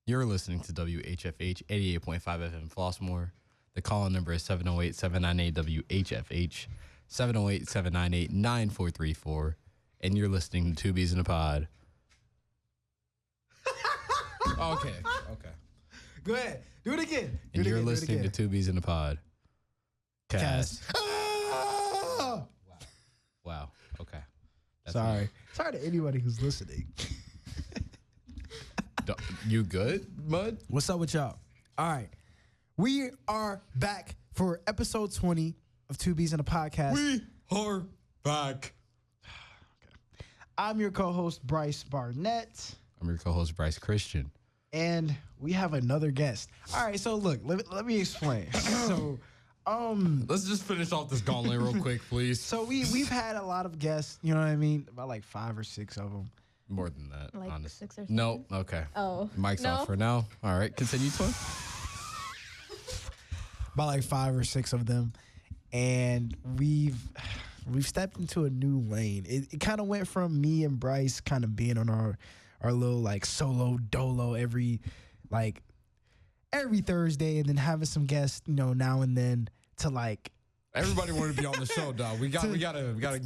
You're listening to WHFH 88.5 FM Flossmoor. The call-in number is 708-798-WHFH, 708-798-9434. And you're listening to Two Bees in a Pod. Okay. Go ahead. Do it again. And you're listening to Two Bees in a Pod. Cast. Wow. Okay. Sorry to anybody who's listening. You good, Mud? What's up with y'all? All right. We are back for episode 20 of Two Bees in a Podcast. We are back. I'm your co-host, Bryce Barnett. I'm your co-host, Bryce Christian. And we have another guest. All right, so look, let me explain. So, let's just finish off this gauntlet real quick, please. So we've had a lot of guests, you know what I mean? About like 5 or 6 of them. More than that, like honestly. 6 or 7? No, okay. Oh. Mic's off for now. All right, continue, Twin. About like 5 or 6 of them. And we've stepped into a new lane. It kind of went from me and Bryce kind of being on our little like solo dolo every Thursday, and then having some guests, now and then, to like everybody wanted to be on the show, dog. We gotta get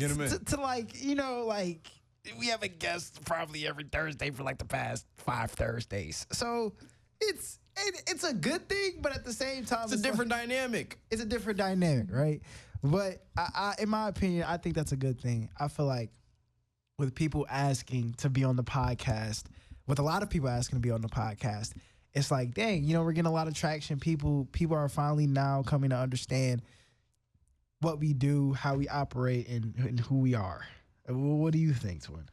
them in. To we have a guest probably every Thursday for like the past 5 Thursdays. So it's a good thing, but at the same time, It's a different dynamic. It's a different dynamic, right? But I, in my opinion, I think that's a good thing. I feel like with people asking to be on the podcast, with a lot of people asking to be on the podcast, it's like, dang, we're getting a lot of traction. People are finally now coming to understand what we do, how we operate, and who we are. What do you think, Twin?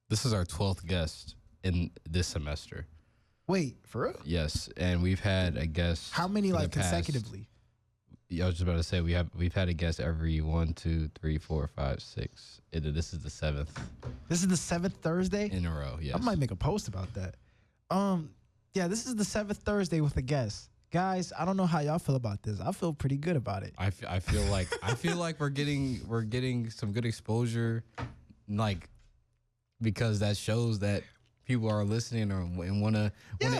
This is our 12th guest in this semester. Wait, for real? Yes, and we've had a guest. How many for the past- consecutively? Yeah, I was just about to say we've had a guest every 1, 2, 3, 4, 5, 6. This is the 7th This is the 7th Thursday? in a row. Yes. I might make a post about that. Yeah, this is the 7th Thursday with a guest. Guys, I don't know how y'all feel about this. I feel pretty good about it. I feel like we're getting some good exposure, like, because that shows that people are listening and want to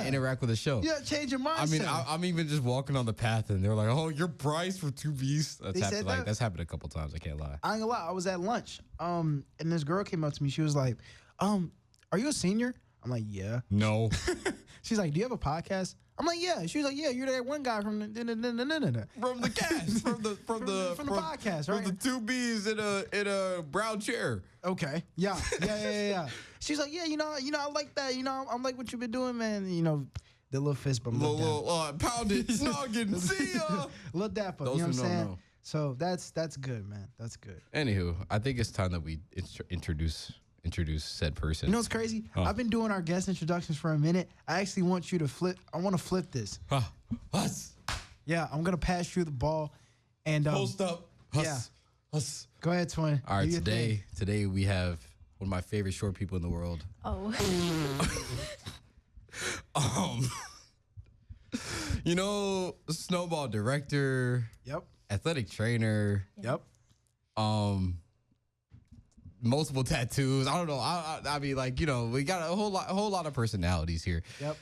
interact with the show. Yeah, change your mindset. I mean, I'm even just walking on the path and they're like, "Oh, you're Bryce for Two Bees." They said that? That's happened a couple times. I can't lie. I ain't gonna lie. I was at lunch, and this girl came up to me. She was like, "Are you a senior?" I'm like, "Yeah." No. She's like, "Do you have a podcast?" I'm like, "Yeah." She was like, "Yeah, you're that one guy from the From the cast, from the podcast, right? From the Two Bees in a brown chair. Okay. Yeah. She's like, "Yeah, I like that. I'm like what you've been doing, man." The little fist bump. Pounded, snogging, see ya. Little dap up, Those you know what who I'm don't saying? know. So that's good, man. That's good. Anywho, I think it's time that we introduce said person. You know what's crazy? Huh. I've been doing our guest introductions for a minute. I actually want you to flip. I want to flip this. Us. Yeah, I'm gonna pass you the ball. And Post up. Us. Yeah. Us. Go ahead, Twin. All right, Do your thing. today we have one of my favorite short people in the world. Oh. Snowball director, Yep. athletic trainer, Yep. multiple tattoos. I don't know. I mean, like, we got a whole lot of personalities here. Yep.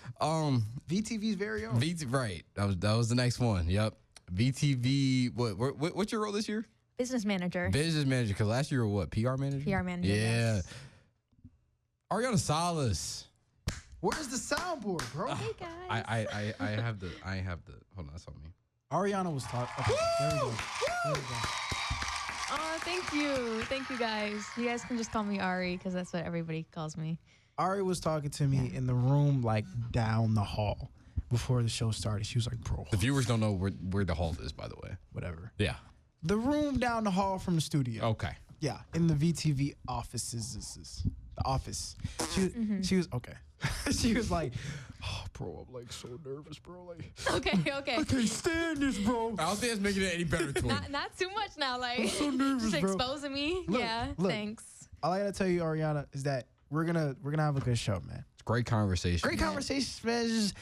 VTV's very own. Right. That was the next one. Yep. VTV. What's your role this year? Business manager. Business manager. Because last year you were what? PR manager. PR manager. Yeah. Yes. Ariana Salas. Where's the soundboard, bro? Hey guys. I have the. Hold on, that's on me. Ariana was talking. Okay, there we go. Oh, thank you guys. You guys can just call me Ari because that's what everybody calls me. Ari was talking to me in the room like down the hall before the show started. She was like, "Bro, The viewers don't know where the hall is, by the way. whatever." Yeah. The room down the hall from the studio. Okay. Yeah, in the VTV offices. The office. She was okay. She was like, "Oh, bro, I'm like so nervous, bro. Like, Okay. I can't stand this, bro." I don't think it's making it any better, Twin. Not too much now. Like I'm so nervous, just bro. exposing me. Look, Yeah. look. Thanks. All I gotta tell you, Ariana, is that we're gonna have a good show, man. It's great conversation. Great conversations, man. Just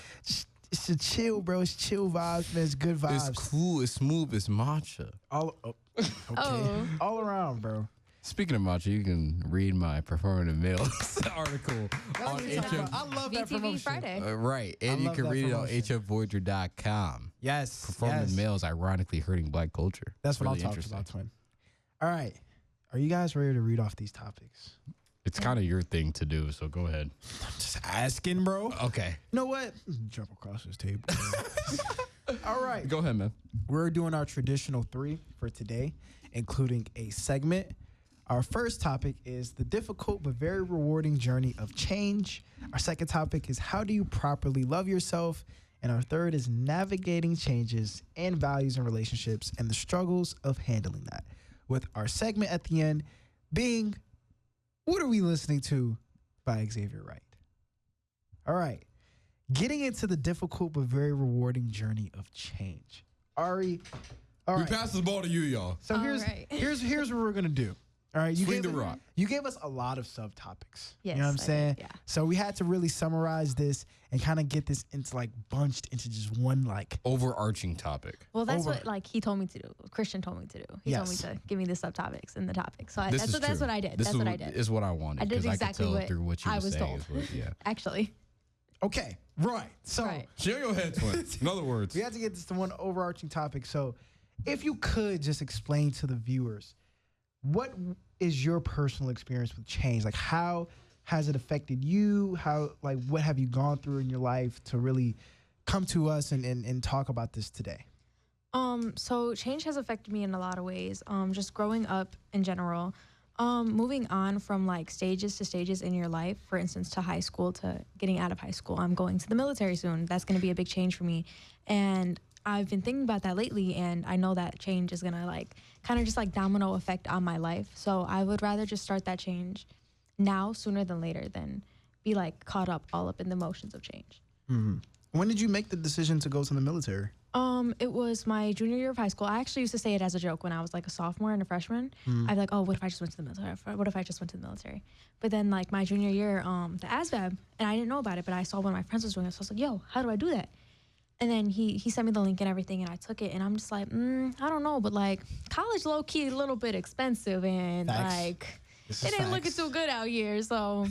it's a chill, bro. It's chill vibes, man. It's good vibes. It's cool. It's smooth. It's matcha. Okay. Oh. All around, bro. Speaking of matcha, you can read my Performative Males article on HF. I love that VTV promotion. Friday. Right. And you love can that read it on promotion. hfvoyager.com. Yes. Performative yes. Males ironically hurting black culture. That's what Really I'm talking interesting. about, twin. All right. Are you guys ready to read off these topics? It's kind of your thing to do, so go ahead. I'm just asking, bro. Okay. You know what? Jump across this table. All right. Go ahead, man. We're doing our traditional 3 for today, including a segment. Our first topic is the difficult but very rewarding journey of change. Our second topic is how do you properly love yourself? And our third is navigating changes and values in relationships and the struggles of handling that. With our segment at the end being, what are we listening to by Xavier Wright? All right. Getting into the difficult but very rewarding journey of change. Ari, all right. We pass the ball to you, y'all. So All here's right. here's what we're gonna do. All right, Swing the rock. You gave us a lot of subtopics. Yes, you know what I'm I did, saying? yeah. So we had to really summarize this and kind of get this into like bunched into just one like. Overarching topic. Well, that's Over. what like he told me to do. Christian told me to do. He told me Yes. to give me the subtopics and the topics. So This that's is what true. I did. This That's what I did. is what I wanted. I did 'cause exactly I could tell what through what you I were was saying. told. is what- yeah. Actually, Okay, right. So right. Share your head, twin. In other words. we had to get this to one overarching topic. So if you could just explain to the viewers, what is your personal experience with change? Like how has it affected you? How like what have you gone through in your life to really come to us and talk about this today? So change has affected me in a lot of ways. Just growing up in general, moving on from like stages to stages in your life, for instance, to high school, to getting out of high school. I'm going to the military soon. That's going to be a big change for me. And I've been thinking about that lately, and I know that change is going to like kind of just like domino effect on my life. So I would rather just start that change now sooner than later than be like caught up all up in the motions of change. When did you make the decision to go to the military? It was my junior year of high school. I actually used to say it as a joke when I was like a sophomore and a freshman. I'd be like, oh, what if I just went to the military? What if I just went to the military? But then like my junior year, the ASVAB, and I didn't know about it, but I saw one of my friends was doing it. So I was like, yo, how do I do that? And then he sent me the link and everything, and I took it, and I'm just like, I don't know, but like college low key a little bit expensive, and Facts. like This it is ain't looking facts. too good out here. So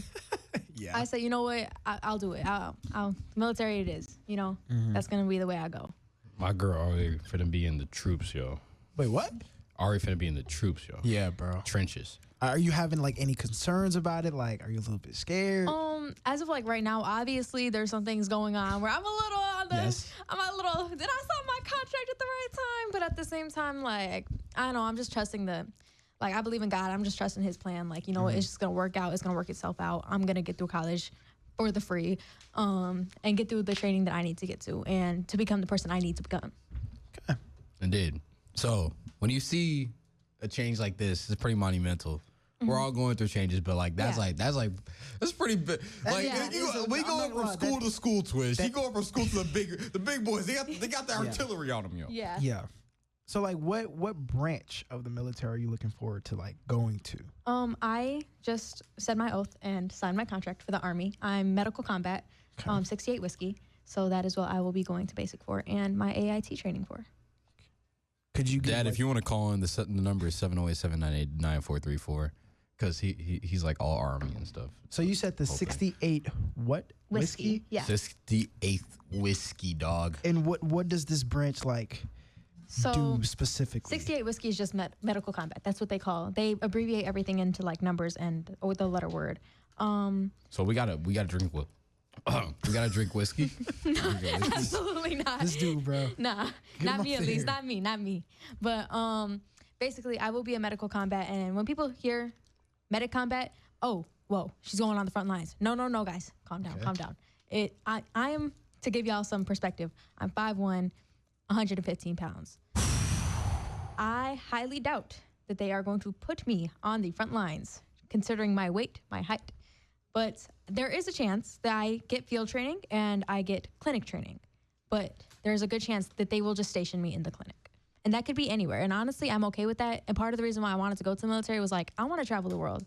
Yeah. I said, you know what, I'll do it. I'll military it is. You know, that's gonna be the way I go. My girl already finna be in the troops, yo. Wait, what? Already finna be in the troops, yo. Yeah, bro. Trenches. Are you having like any concerns about it? Like, are you a little bit scared? As of like right now, obviously there's some things going on where I'm a little on the, Yes. I'm a little, did I sign my contract at the right time? But at the same time, like, I don't know, I'm just trusting like, I believe in God. I'm just trusting his plan. Like, you know, it's just going to work out. It's going to work itself out. I'm going to get through college for the free, and get through the training that I need to get to and to become the person I need to become. Indeed. So when you see a change like this, it's pretty monumental. We're all going through changes, but like that's Yeah. that's pretty big. Like yeah, you- it is we I'm going not from gonna lie, school that- to school, Twitch. He going from school to the big boys. They got the artillery on them, yo. Yeah. Yeah. So like what branch of the military are you looking forward to like going to? I just said my oath and signed my contract for the Army. I'm medical combat, 68 whiskey. So that is what I will be going to basic for and my AIT training for. Could you give Dad, like, if you want to call in, the number is 708-798-9434 because he's like all Army and stuff. So you said the 68 what? Whiskey. Yeah. 68th whiskey, dog. And what does this branch like So do specifically? 68 whiskey is just medical combat. That's what they call. They abbreviate everything into like numbers and or the letter word. So we gotta drink what? We gotta drink whiskey. Absolutely not. This dude, bro. Nah, Get not him me off at least. there. Not me. But basically, I will be a medical combat, and when people hear medic combat, oh, whoa, she's going on the front lines. No, guys, calm down, calm down. I am, to give y'all some perspective, I'm 5'1", 115 pounds. I highly doubt that they are going to put me on the front lines, considering my weight, my height. But there is a chance that I get field training and I get clinic training. But there's a good chance that they will just station me in the clinic. And that could be anywhere. And honestly, I'm okay with that. And part of the reason why I wanted to go to the military was like, I want to travel the world.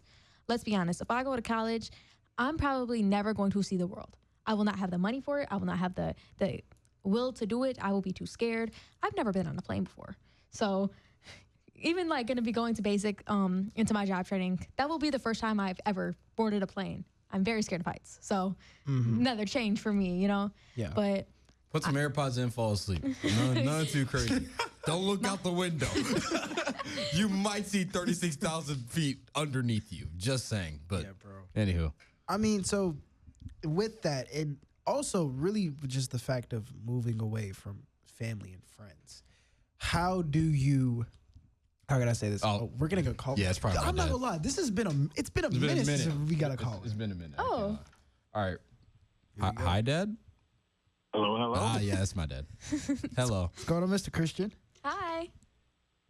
Let's be honest. If I go to college, I'm probably never going to see the world. I will not have the money for it. I will not have the will to do it. I will be too scared. I've never been on a plane before. So even like going to be going to basic into my job training. That will be the first time I've ever boarded a plane. I'm very scared of heights, so another change for me, you know. Yeah. But Put some AirPods in, fall asleep. None too crazy. Don't look out the window. You might see 36,000 feet underneath you. Just saying. But Yeah, bro. anywho. I mean, so with that, and also really just the fact of moving away from family and friends. How can I say this? Oh, we're getting a call. yeah, it's probably my I'm not dad. gonna lie. It's been a minute since we got a call. It's been a minute. Oh. All right. Hi, Dad. Hello. Yeah, that's my dad. Hello. What's going on, Mr. Christian? hi,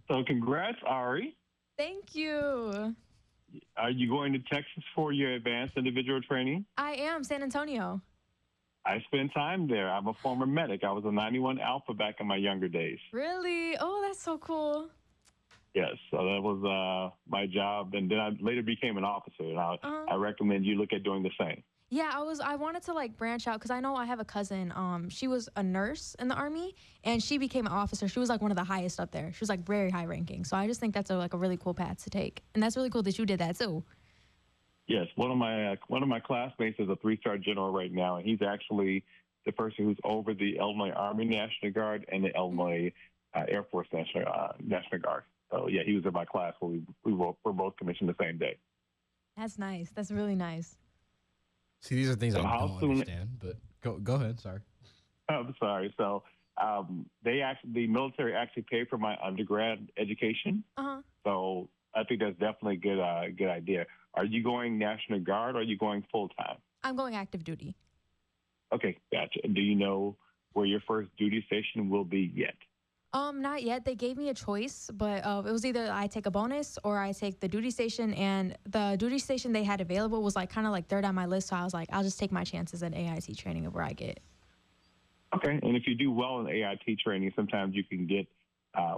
So congrats, Ari. thank you. Are you going to Texas for your advanced individual training? I am San Antonio. I spent time there. I'm a former medic. I was a 91 Alpha back in my younger days. Really? Oh, that's so cool. Yes, so that was my job, and then I later became an officer. And I recommend you look at doing the same. Yeah, I wanted to like branch out because I know I have a cousin. She was a nurse in the Army and she became an officer. She was like one of the highest up there. She was like very high ranking. So I just think that's a really cool path to take. And that's really cool that you did that too. Yes, one of my classmates is a 3-star general right now, and he's actually the person who's over the Illinois Army National Guard and the Illinois Air Force National Guard. So yeah, he was in my class where we were both commissioned the same day. That's nice. That's really nice. See, these are things I how don't soon- understand, but go ahead. Sorry. I'm sorry. So the military actually paid for my undergrad education. So I think that's definitely a good idea. Are you going National Guard or are you going full time? I'm going active duty. Okay, gotcha. Do you know where your first duty station will be yet? Not yet. They gave me a choice, but it was either I take a bonus or I take the duty station. And the duty station they had available was like kind of like third on my list. So I was like, I'll just take my chances at AIT training of where I get. Okay, and if you do well in AIT training, sometimes you can get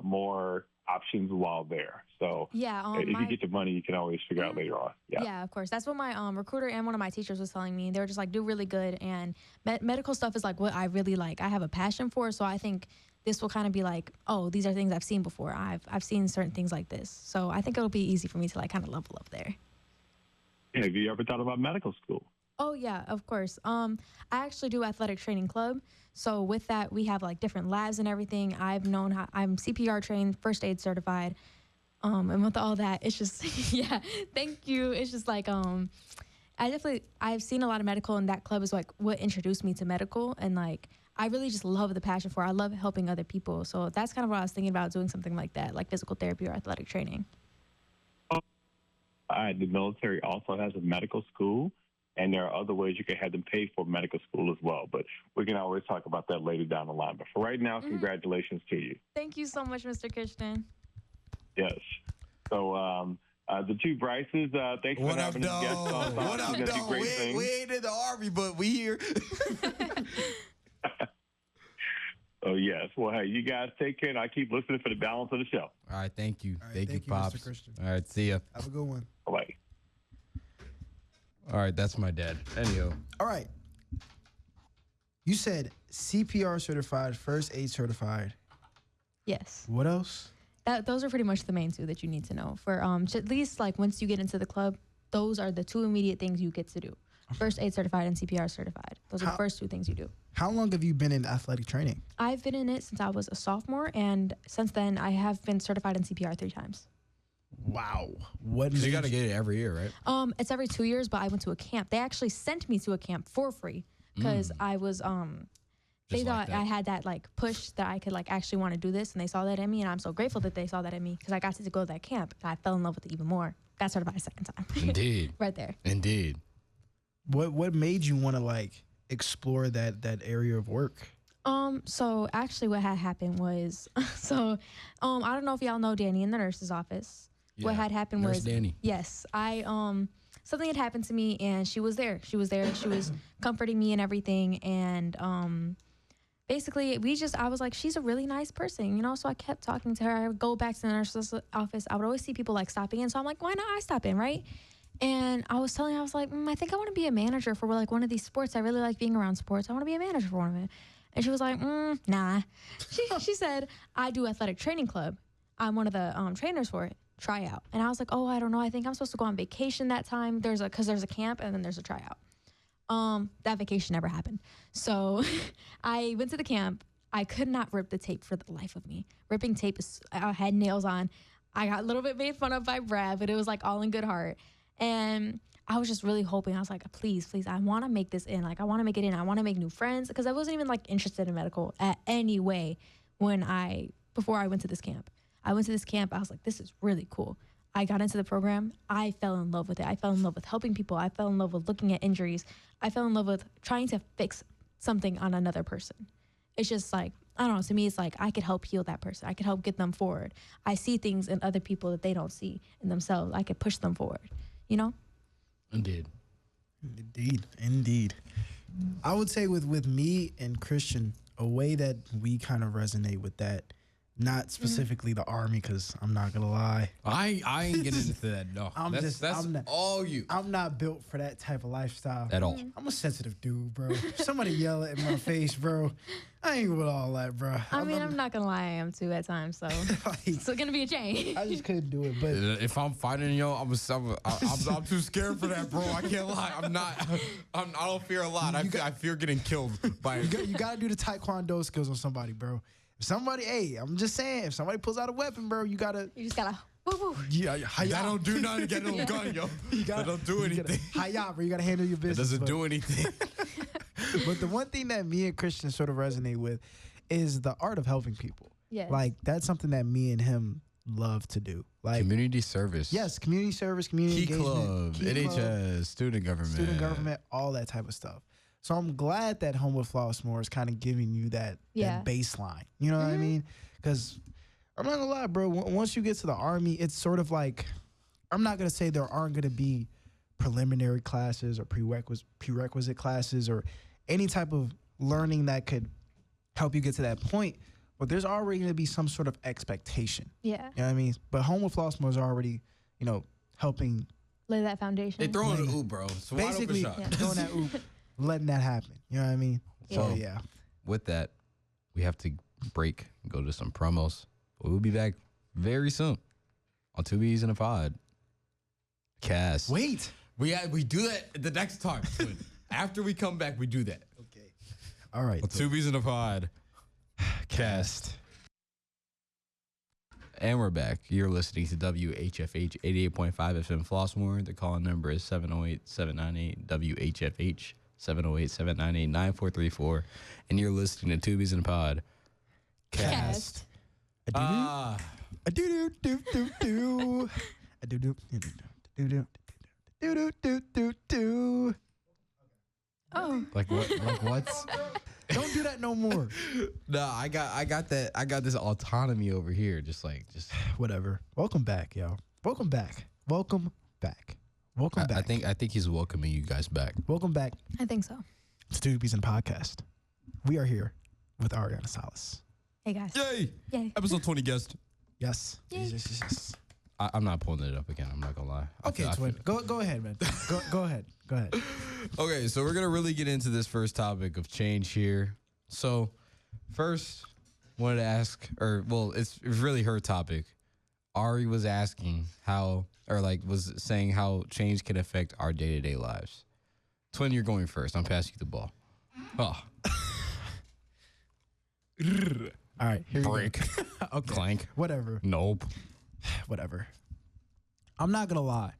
more options while there. So Yeah. if you get the money, you can always figure out later on. Yeah. Yeah, of course. That's what my recruiter and one of my teachers was telling me. They were just like, do really good. And medical stuff is like what I really like. I have a passion for. So I think this will kind of be like, oh, these are things I've seen before. I've seen certain things like this. So I think it'll be easy for me to like kind of level up there. Yeah, have you ever thought about medical school? Oh yeah, of course. I actually do athletic training club. So with that, we have like different labs and everything. I'm CPR trained, first aid certified. And with all that, it's just, yeah, thank you. It's just like, I've seen a lot of medical, and that club is like what introduced me to medical. And like, I really just love the passion for it. I love helping other people. So that's kind of what I was thinking about, doing something like that, like physical therapy or athletic training. The military also has a medical school, and there are other ways you can have them pay for medical school as well. But we can always talk about that later down the line. But for right now, congratulations to you. Thank you so much, Mr. Christian. Yes. So the two Bryces, thanks for having us guest on. What up, dog? We ain't in the Army, but we here. Oh, yes. Well, hey, you guys take care, and I keep listening for the balance of the show. All right, thank you. All right, thank you, Mr. Pops. Christian. All right, see ya. Have a good one. Bye. All right, that's my dad. Anyhow. All right. You said CPR certified, first aid certified. Yes. What else? Those are pretty much the main two that you need to know. For at least like once you get into the club, those are the two immediate things you get to do. First aid certified and CPR certified. Those are the first two things you do. How long have you been in athletic training? I've been in it since I was a sophomore, and since then I have been certified in CPR 3 times. Wow. What? So you got to get it every year, right? It's every 2 years, but I went to a camp. They actually sent me to a camp for free because I was they Just like thought that. I had that like push that I could like actually want to do this, and they saw that in me, and I'm so grateful that they saw that in me because I got to go to that camp. And I fell in love with it even more. Got certified a second time. Indeed. Right there. Indeed. What made you want to like explore that area of work? So actually what had happened was, I don't know if y'all know Danny in the nurse's office. What Yeah, had happened Nurse was, Danny. yes, something had happened to me, and she was there. She was comforting me and everything. And, basically I was like, she's a really nice person, you know? So I kept talking to her. I would go back to the nurse's office. I would always see people like stopping in. So I'm like, why not I stop in, right? And I was telling her, I was like, I think I want to be a manager for like one of these sports. I really like being around sports. I want to be a manager for one of it. And she was like, nah. She said, I do athletic training club. I'm one of the trainers for it, tryout. And I was like, oh, I don't know. I think I'm supposed to go on vacation that time. Because there's a camp and then there's a tryout. That vacation never happened. So I went to the camp. I could not rip the tape for the life of me. Ripping tape I had nails on. I got a little bit made fun of by Brad, but it was like all in good heart. And I was just really hoping. I was like, please, I want to make this in. Like, I want to make it in. I want to make new friends because I wasn't even like interested in medical at any way before I went to this camp. I went to this camp. I was like, this is really cool. I got into the program. I fell in love with it. I fell in love with helping people. I fell in love with looking at injuries. I fell in love with trying to fix something on another person. It's just like, I don't know, to me, it's like I could help heal that person. I could help get them forward. I see things in other people that they don't see in themselves. I could push them forward, you know? Indeed. I would say with me and Christian, a way that we kind of resonate with that, not specifically the Army, because I'm not gonna lie, I ain't getting into that. No, that's all you. I'm not built for that type of lifestyle At all. I'm a sensitive dude, bro. If somebody yell in my face, bro, I ain't with all that, bro. I'm not gonna lie, I am too at times. So it's gonna be a change. I just couldn't do it. But If I'm fighting, I'm too scared for that, bro. I can't lie. I'm not. I don't fear a lot. I fear getting killed by. you gotta do the Taekwondo skills on somebody, bro. If somebody, I'm just saying, if somebody pulls out a weapon, bro, you just gotta woo woo. Yeah, That don't do nothing. Get no gun, yo. That don't do anything. Hi-ya, bro. You gotta handle your It business. doesn't do anything. But the one thing that me and Christian sort of resonate with is the art of helping people. Yes. Like, that's something that me and him love to do. Like, Community service. yes, community service, community Key engagement. club, NHS, student government. All that type of stuff. So I'm glad that Home with Flossmoor is kind of giving you that baseline. You know what I mean? Because I'm not gonna lie, bro. Once you get to the Army, it's sort of like, I'm not gonna say there aren't gonna be preliminary classes or prerequisite classes or any type of learning that could help you get to that point, but there's already gonna be some sort of expectation. Yeah. You know what I mean? But Home with Flossmoor is already, helping. Lay that foundation. They throwing an oop, bro. It's a wide open Basically, shot. throwing that oop, letting that happen. You know what I mean? So, yeah. With that, we have to break and go to some promos. We'll be back very soon on Two B's in a Pod. Cast. Wait. We do that the next time. After we come back, we do that. Okay. All right. On Two B's in a Pod. Cast. And we're back. You're listening to WHFH 88.5 FM Flossmoor. The call number is 708-798-WHFH, 708-798-9434. And you're listening to Two B's in a Pod. Cast. A do do do do. A do do do do do do do do do. Oh. Like what? Like what? Don't do that no more. No, I got that. I got this autonomy over here. Just Whatever. Welcome back, y'all. Welcome back. Welcome back. Welcome back. I think he's welcoming you guys back. Welcome back I think so. to Two B's and Podcast. We are here with Ariana Salas. Hey guys. Yay! Yay. Episode 20 guest. Yes. Yay. Yes. I'm not pulling it up again. I'm not gonna lie. Okay, twin. Go ahead, man. Go ahead. Go ahead. Okay, so we're gonna really get into this first topic of change here. So, first, wanted to ask, it's really her topic. Ari was asking was saying how change can affect our day-to-day lives. Twin, you're going first. I'm passing you the ball. Oh. All right. Here Break. You go. Okay. Clank. Whatever. Nope. Whatever. I'm not gonna lie.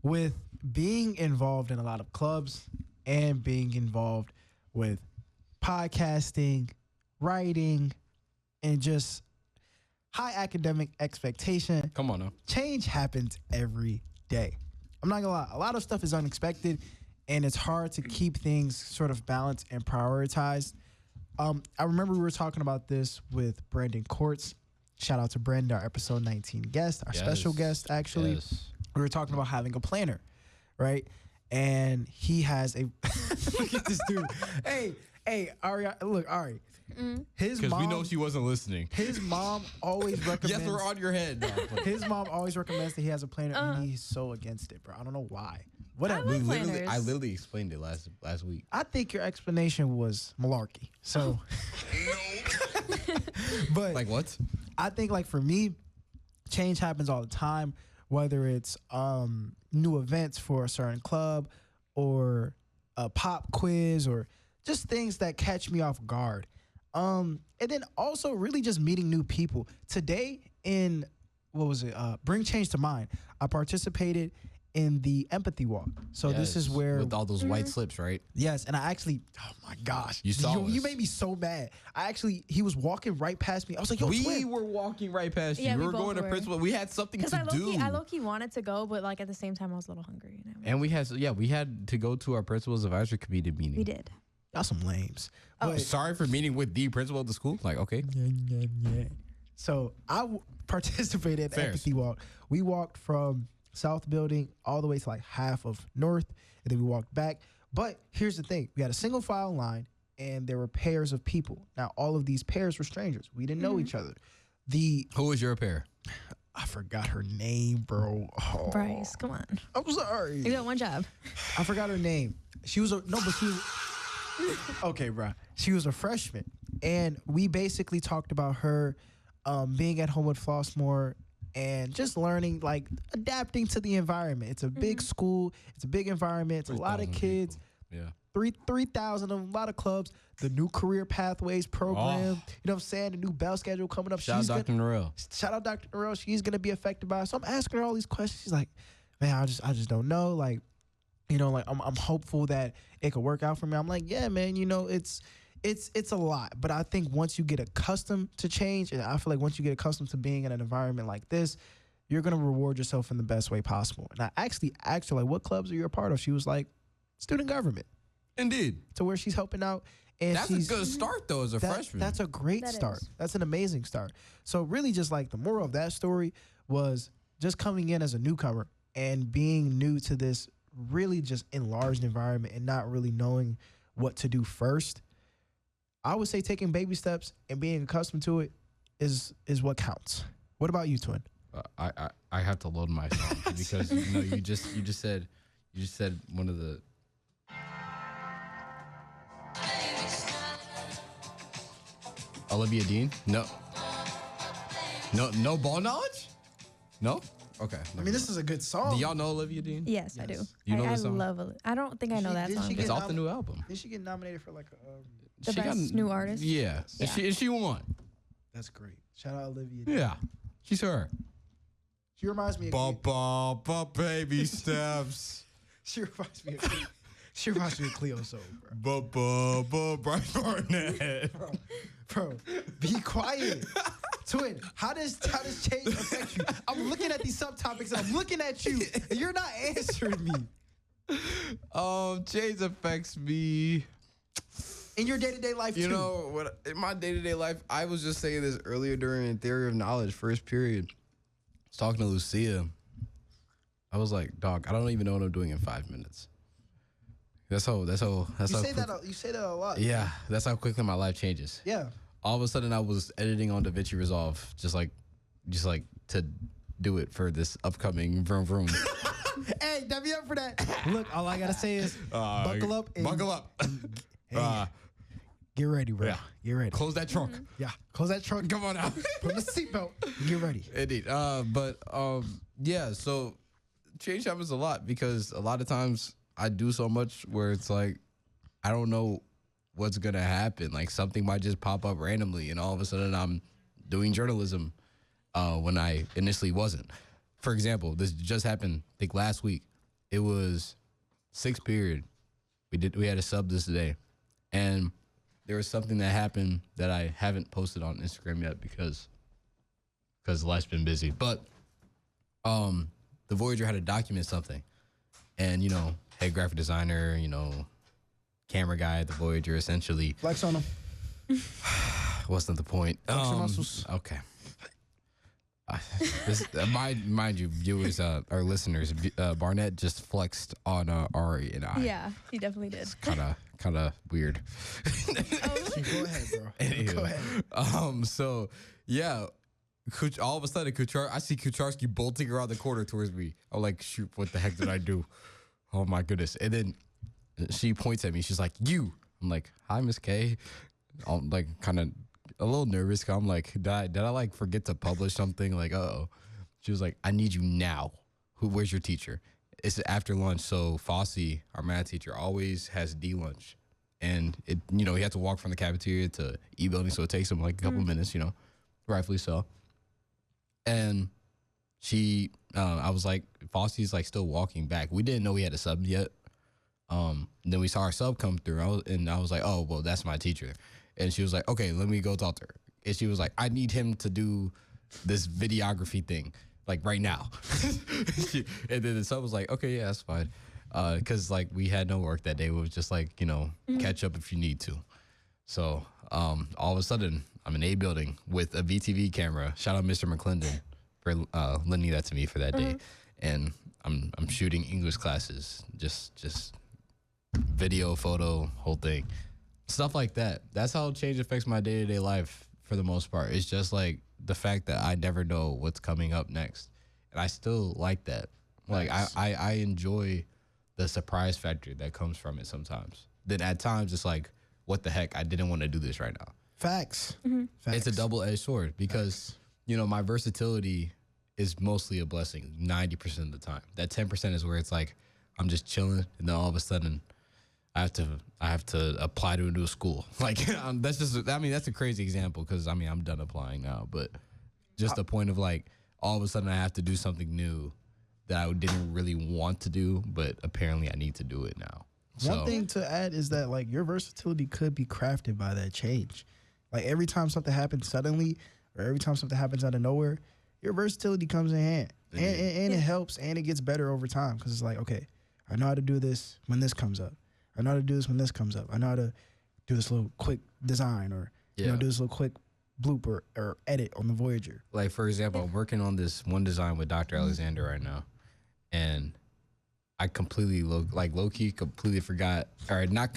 With being involved in a lot of clubs and being involved with podcasting, writing, and just high academic expectation, Come on now. change happens every day. I'm not gonna lie. A lot of stuff is unexpected, and it's hard to keep things sort of balanced and prioritized. I remember we were talking about this with Brandon Courts. Shout out to Brandon, our episode 19 guest, our special guest, actually. Yes. We were talking about having a planner, right? And he has a look at this dude. Hey, Ari, look, Ari. His Because mom, we know she wasn't listening. his mom always recommends. Yes, we're on your head. No, His mom always recommends that he has a planner, and he's so against it, bro. I don't know why. Whatever. like I planners. literally explained it last week. I think your explanation was malarkey. So, but Like what? I think, like, for me, change happens all the time, whether it's new events for a certain club or a pop quiz or just things that catch me off guard. And then also really just meeting new people. Today in, what was it? Bring Change to Mind. I participated in the empathy walk. So this is Yes, where, with all those white slips, right? yes, and I actually, oh my gosh. You saw You us. made me so mad. He was walking right past me. I was like, yo, We twin. were walking right past you. Yeah, we we were both going to were. principal. We had something Because to I do. low-key wanted to go, but like at the same time I was a little hungry. And we had to go to our principal's advisory committee meeting. We did. Y'all some lames. Oh. But- Sorry for meeting with the principal of the school. Like, okay. So participated in the Fairs. empathy walk. We walked from South Building all the way to like half of North, and then we walked back. But here's the thing: we had a single file line, and there were pairs of people. Now, all of these pairs were strangers. We didn't know each other. Who was your pair? I forgot her name, bro. Oh, Bryce, come on. I'm sorry. You got one job. I forgot her name. She was okay, bro. She was a freshman, and we basically talked about her being at home with Flossmore and just learning, like adapting to the environment. It's a big school. It's a big environment. It's a lot of 3,000 kids. people. Yeah. 3,000 of them, a lot of clubs. The new career pathways program. You know what I'm saying? The new bell schedule coming up. Shout out Dr. Norell. Shout out Dr. Earl. She's gonna be affected by it. So I'm asking her all these questions. She's like, man, I just don't know. Like, you know, like I'm hopeful that it could work out for me. I'm like, yeah, man, you know, it's a lot. But I think once you get accustomed to change, and I feel like once you get accustomed to being in an environment like this, you're gonna reward yourself in the best way possible. And I actually asked her, like, what clubs are you a part of? She was like, student government. Indeed. To where she's helping out. And That's she's a good start, though, as a freshman. That's a great That start. is. That's an amazing start. So really just like the moral of that story was just coming in as a newcomer and being new to this really just enlarged environment and not really knowing what to do first. I would say taking baby steps and being accustomed to it is what counts. What about you, twin? I have to load my song because you just said one of the. Olivia Dean? No ball knowledge? No? Okay. I mean, this is a good song. Do y'all know Olivia Dean? Yes, I do. You know I the song? love it. I don't think I know that Did song. she It's get off the new album. Did she get nominated for like a The best new artist? Yeah. Yeah. And she won. That's great. Shout out Olivia. Yeah. She's her. She reminds me of Baby steps. She reminds me of Cleo Soul, bro. Bryce Barnett. Bro, be quiet. Twin, how does change affect you? I'm looking at these subtopics and I'm looking at you and you're not answering me. Change affects me. In your day-to-day life, You too. know, what in my day-to-day life, I was just saying this earlier during Theory of Knowledge, first period. I was talking to Lucia. I was like, dog, I don't even know what I'm doing in 5 minutes. That's how you say quick- that a lot. Yeah, that's how quickly my life changes. Yeah. All of a sudden I was editing on DaVinci Resolve, just like to do it for this upcoming Vroom Vroom. Hey, W me up for that. Look, all I gotta say is buckle up. And Buckle up. Hey, get ready, bro. Yeah. Get ready. Close that trunk. Yeah. Close that trunk. Come on out. Put the seatbelt. Get ready. Indeed. Yeah, so change happens a lot because a lot of times I do so much where it's like I don't know what's gonna happen. Like something might just pop up randomly and all of a sudden I'm doing journalism when I initially wasn't. For example, this just happened I think last week. It was 6th period. We had a sub this day. And there was something that happened that I haven't posted on Instagram yet because life's been busy. But the Voyager had to document something. And, head graphic designer, camera guy at the Voyager, essentially. Flex on them. Wasn't the point. Flex your muscles. Okay. Mind you, viewers, our listeners, Barnett just flexed on Ari and I. Yeah, he definitely did. Kind of weird. Oh, really? Go ahead, bro. Anywho, Go ahead. So yeah, all of a sudden, I see Kucharski bolting around the corner towards me. I'm like, shoot, what the heck did I do? Oh my goodness! And then she points at me. She's like, "You." I'm like, "Hi, Miss K." I'm like, kind of a little nervous. 'Cause I'm like, did I like forget to publish something? Like, uh-oh. She was like, I need you now. Where's your teacher? It's after lunch. So Fossey, our math teacher, always has D lunch. And he had to walk from the cafeteria to E building. So it takes him like a couple minutes, rightfully so. And I was like, Fossey's like still walking back. We didn't know we had a sub yet. Then we saw our sub come through. I was like, oh, well, that's my teacher. And she was like, okay, let me go talk to her. And she was like, I need him to do this videography thing, like right now. And then the sub was like, okay, yeah, that's fine. Because like we had no work that day. It was just like, catch up if you need to. So all of a sudden, I'm in A building with a VTV camera. Shout out Mr. McClendon for lending that to me for that day. And I'm shooting English classes, just video, photo, whole thing. Stuff like that. That's how change affects my day-to-day life for the most part. It's just like the fact that I never know what's coming up next. And I still like that. Like I enjoy the surprise factor that comes from it sometimes. Then at times it's like, what the heck? I didn't want to do this right now. Facts. Facts. It's a double-edged sword because, my versatility is mostly a blessing 90% of the time. That 10% is where it's like I'm just chilling and then all of a sudden I have to apply to a new school. Like that's a crazy example because I'm done applying now, but just the point of like all of a sudden I have to do something new that I didn't really want to do, but apparently I need to do it now. One thing to add is that like your versatility could be crafted by that change. Like every time something happens suddenly or every time something happens out of nowhere, your versatility comes in hand. And it helps and it gets better over time because it's like, okay, I know how to do this when this comes up. I know how to do this when this comes up. I know how to do this little quick design or do this little quick bloop or edit on the Voyager. Like, for example, I'm working on this one design with Dr. Alexander right now. And I completely, low-key completely forgot, or not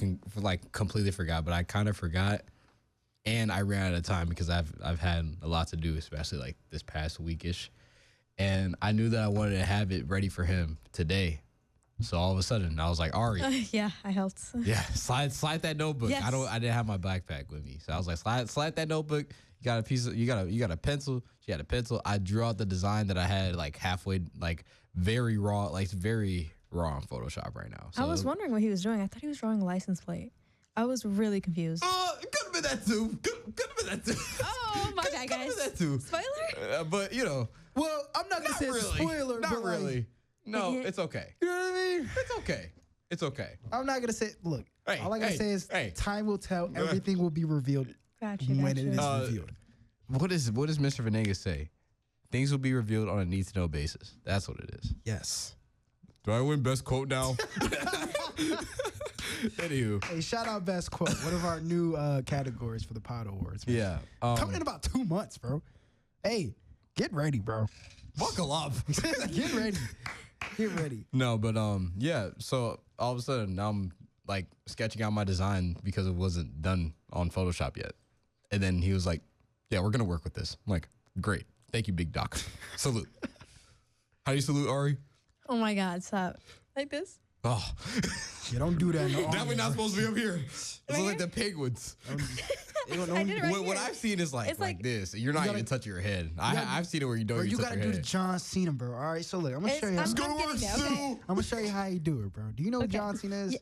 completely forgot, but I kind of forgot. And I ran out of time because I've had a lot to do, especially like this past weekish. And I knew that I wanted to have it ready for him today. So all of a sudden I was like, Ari. Yeah, I helped. Yeah, slide that notebook. Yes. I didn't have my backpack with me. So I was like, slide that notebook. You got a pencil. She had a pencil. I drew out the design that I had like halfway, like very raw, like very raw on Photoshop right now. So I was wondering what he was doing. I thought he was drawing a license plate. I was really confused. It could have been that too. Could have been that too. Oh, my bad, guys. Could have been that too. Spoiler? But well, I'm not gonna say really. spoiler. Not but really. Like, No, it's okay. you know what I mean? It's okay. It's okay. I'm not gonna say. Look, all I gotta say is time will tell. Everything will be revealed when it is revealed. What does Mr. Venegas say? Things will be revealed on a need-to-know basis. That's what it is. Yes. Do I win best quote now? Anywho. Hey, shout out best quote. One of our new categories for the Pod Awards. Man. Yeah. Coming in about 2 months, bro. Hey, get ready, bro. Buckle up. Get ready. Get ready. No, but yeah. So all of a sudden now I'm like sketching out my design because it wasn't done on Photoshop yet. And then he was like, "Yeah, we're gonna work with this." I'm like, "Great, thank you, big doc." Salute. How do you salute, Ari? Oh my God, stop. Like this? Oh, Yeah, don't do that. No, now we're not supposed to be up here. It's like the penguins. I did it right What here. I've seen is like It's like- this. You're not even touching your head. I've seen it where you don't Bro, even you touch gotta your do the head. John Cena, bro. All right, so look, I'm gonna show you. I'm How, getting there, okay. I'm gonna show you how you do it, bro. Do you know who Okay. John Cena is? Yeah.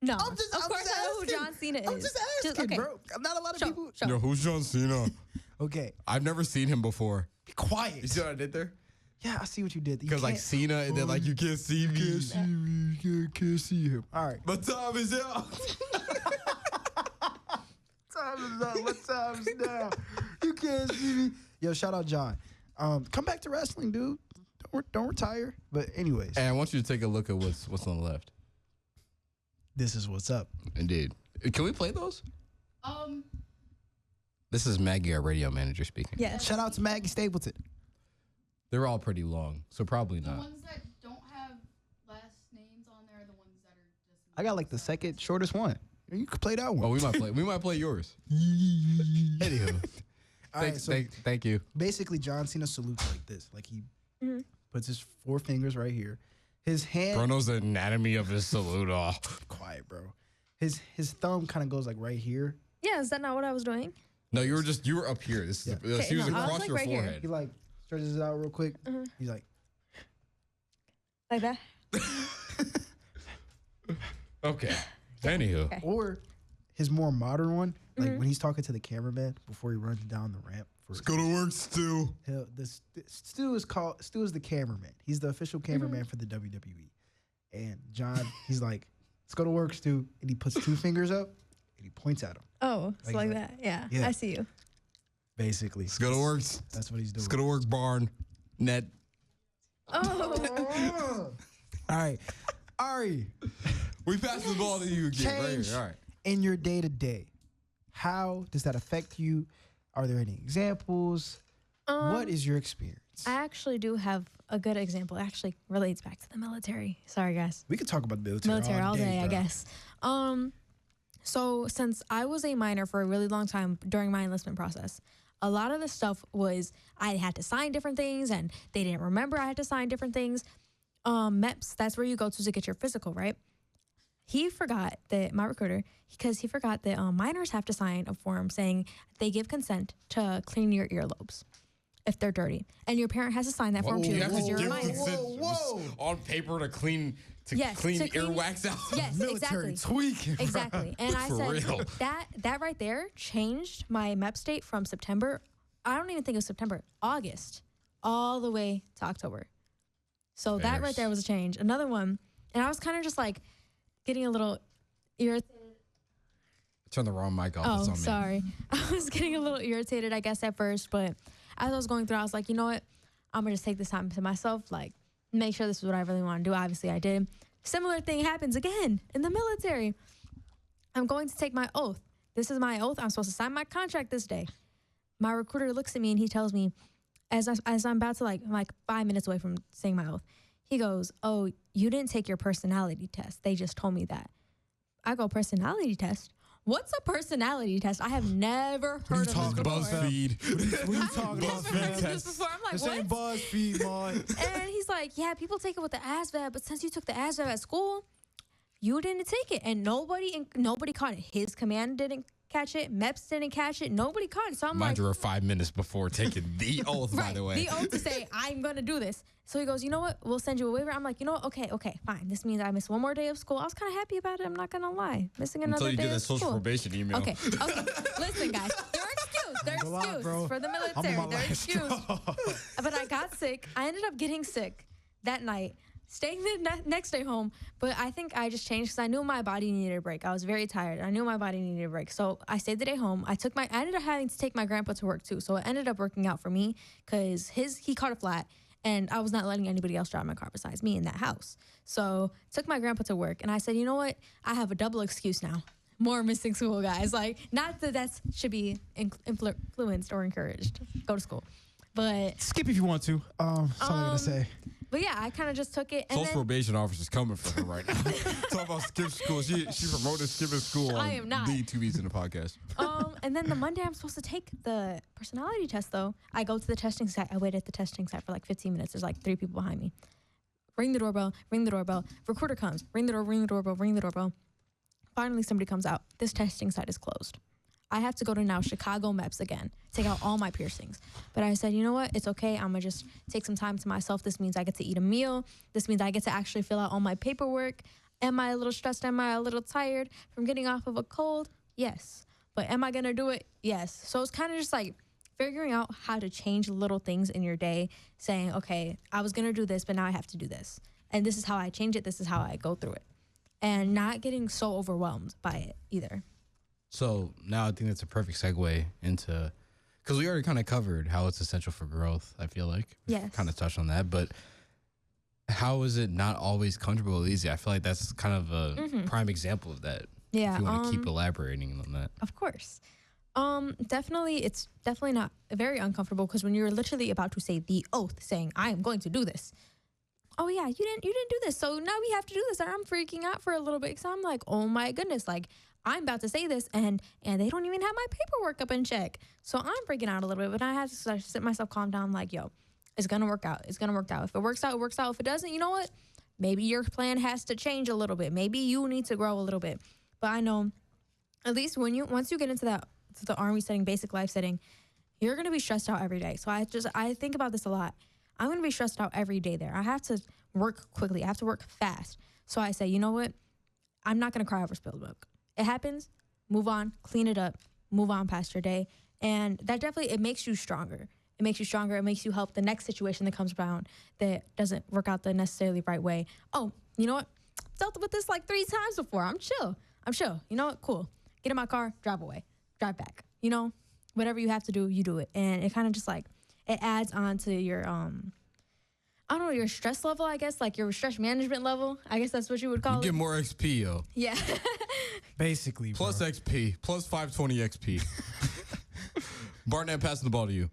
No, I'm just of course I know who asking. John Cena is. I'm just asking, okay. bro. Not a lot of Show, people. show. Yo, who's John Cena? Okay, I've never seen him before. be quiet. You see what I did there? Yeah, I see what you did. You Because like can't- Cena, and then like you can't see me. can't see me. You can't see him. All right. But time is out. Time is up. What time is now? You can't see me. Yo, shout out John. Come back to wrestling, dude. Don't retire. But anyways, And I want you to take a look at what's on the left. this is what's up. Indeed. Can we play those? This is Maggie, our radio manager, speaking. Yes. Shout out to Maggie Stapleton. They're all pretty long, so probably The not. ones that don't have last names on there are the ones that are just. I got like the second shortest one. You could play that Oh, one. we might play yours. Anywho, All right, so thank you. basically John Cena salutes like this. Like he puts his 4 fingers right here. His hand Bro knows the anatomy of his salute. Oh. quiet, bro. His thumb kind of goes like right here. Yeah, is that not what I was doing? No, you were up here. This is Yeah. she was no, I was, across like, your right here. forehead. He like stretches it out real quick. He's like that. Okay. Anywho. Okay. Or his more modern one, like when he's talking to the cameraman before he runs down the ramp. Let's go to work, Stu. Stu is the cameraman. He's the official cameraman for the WWE. And John, he's like, let's go to work, Stu. And he puts 2 fingers up and he points at him. Oh, it's like that. Yeah, I see you. Basically. Let's go to work. That's what he's doing. Let's go to work, Barn. Net. Oh. All right. Ari. We pass the ball to you again. Right Change here. All right. in your day-to-day. How does that affect you? Are there any examples? What is your experience? I actually do have a good example. It actually relates back to the military. Sorry, guys. We could talk about the military, All day, I bro. guess. So since I was a minor for a really long time during my enlistment process, a lot of the stuff was I had to sign different things and they didn't remember I had to sign different things. MEPS, that's where you go to get your physical, right? He forgot that, my recruiter, because he forgot that minors have to sign a form saying they give consent to clean your earlobes if they're dirty. And your parent has to sign that form too You have because to you're a give minor. consent on paper to clean earwax out. Yes, Military exactly. tweaking. bro. Exactly. And I For said real. that right there changed my MEPS date from September. I don't even think it was September, August, all the way to October. So that right there was a change. Another one, and I was kind of just like getting a little irritated. Turn the wrong mic off. It's Oh, on me. sorry. I was getting a little irritated, I guess, at first. But as I was going through, I was like, you know what? I'm going to just take this time to myself, like, make sure this is what I really want to do. Obviously, I did. Similar thing happens again in the military. I'm going to take my oath. This is my oath. I'm supposed to sign my contract this day. My recruiter looks at me and he tells me, as I'm about to, like 5 minutes away from saying my oath, he goes, oh, you didn't take your personality test. They just told me that. I go, personality test? What's a personality test? I have never heard of this before. BuzzFeed. What are you talking about, Never heard of man? this before. I'm like, This what? ain't BuzzFeed, man. And he's like, yeah, people take it with the ASVAB, but since you took the ASVAB at school, you didn't take it. And nobody caught it. His command didn't catch it. MEPS didn't catch it. Nobody caught it. So I'm Mind like, you, we're 5 minutes before taking the oath, by right, the way. the oath to say, I'm going to do this. So he goes, you know what? We'll send you a waiver. I'm like, you know what? Okay, fine. This means I miss one more day of school. I was kind of happy about it. I'm not going to lie. Missing another Until you day get that of social school. probation email. Okay. Listen, guys. They're excused. They're I'm a lot, excused bro. for the I'm military. on my They're last excused. straw. But I got sick. I ended up getting sick that night, staying the next day home. But I think I just changed because I knew my body needed a break. I was very tired. I knew my body needed a break. So I stayed the day home. I ended up having to take my grandpa to work too. So it ended up working out for me because he caught a flat. And I was not letting anybody else drive my car besides me in that house. So took my grandpa to work. And I said, you know what? I have a double excuse now. More missing school, guys. Like, not that should be influenced or encouraged. Go to school. But Skip if you want to. That's all I gotta say. But yeah, I kind of just took it. And Social then, probation officer's coming for her right now. Talk about skip school. She promoted skipping school I on am not. the 2 weeks in the podcast. and then the Monday I'm supposed to take the personality test, though. I go to the testing site. I wait at the testing site for like 15 minutes. There's like 3 people behind me. Ring the doorbell. Recruiter comes. Ring the doorbell. Finally, somebody comes out. This testing site is closed. I have to go to now Chicago MEPS again, take out all my piercings. But I said, you know what? It's okay. I'm going to just take some time to myself. This means I get to eat a meal. This means I get to actually fill out all my paperwork. Am I a little stressed? Am I a little tired from getting off of a cold? Yes. But am I going to do it? Yes. So it's kind of just like figuring out how to change little things in your day, saying, okay, I was going to do this, but now I have to do this. And this is how I change it. This is how I go through it. And not getting so overwhelmed by it either. So now I think that's a perfect segue into, because we already kind of covered how it's essential for growth, I feel like. Yes. Kind of touched on that, but how is it not always comfortable or easy? I feel like that's kind of a prime example of that. Yeah. If you want to keep elaborating on that. Of course. It's definitely not very uncomfortable because when you're literally about to say the oath saying, I am going to do this. Oh yeah, you didn't do this. So now we have to do this. And I'm freaking out for a little bit. So I'm like, oh my goodness, like I'm about to say this and they don't even have my paperwork up in check. So I'm freaking out a little bit, but I have to sit myself calm down like, yo, it's going to work out. It's going to work out. If it works out, it works out. If it doesn't, you know what? Maybe your plan has to change a little bit. Maybe you need to grow a little bit. But I know at least once you get into the army setting, basic life setting, you're going to be stressed out every day. So I think about this a lot. I'm going to be stressed out every day there. I have to work quickly. I have to work fast. So I say, you know what? I'm not going to cry over spilled milk. It happens. Move on, clean it up, move on past your day. And that definitely, it makes you stronger. It makes you stronger. It makes you help the next situation that comes around that doesn't work out the necessarily right way. Oh, you know what? Dealt with this like 3 times before. I'm chill. You know what? Cool. Get in my car, drive away, drive back. You know, whatever you have to do, you do it. And it kind of just like, it adds on to your, I don't know, your stress level, I guess, like your stress management level. I guess that's what you would call it. Get more XP, yo. Yeah. Basically, Plus bro. XP, plus 520 XP. Barnett, passing the ball to you.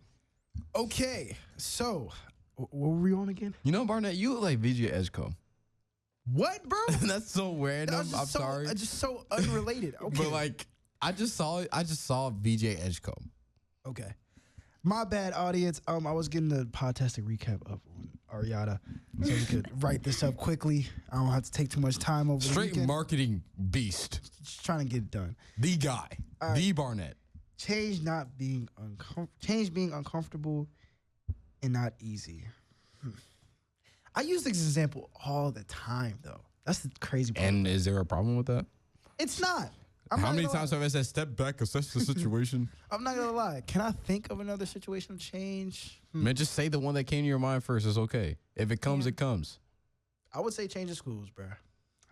Okay, so what were we on again? You know, Barnett, you look like VJ Edgecombe. What, bro? That's so random. I'm sorry. Just so unrelated. Okay. But like, I just saw VJ Edgecombe. Okay. My bad, audience. I was getting the podtastic recap up on Ariana, so we could write this up quickly. I don't have to take too much time over the Straight weekend. marketing beast. Just trying to get it done. The guy. All right. The Barnett. Change being uncomfortable and not easy. I use this example all the time, though. That's the crazy part. And is there a problem with that? It's not. How many times have I said step back, assess the situation? I'm not gonna lie. Can I think of another situation of change? Man, just say the one that came to your mind first. It's okay. If it comes, it comes. I would say change the schools, bro.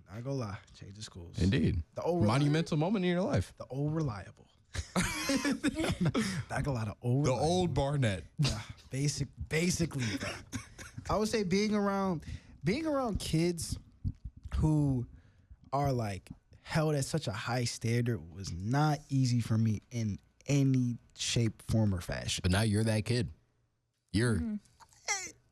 I'm not gonna lie. Change the schools. Indeed. The old Monumental moment in your life. The old reliable. not gonna lie. The old. The reliable. old Barnett. Yeah, basically. Bro. I would say being around kids who are like held at such a high standard was not easy for me in any shape, form, or fashion. But now you're that kid. You're.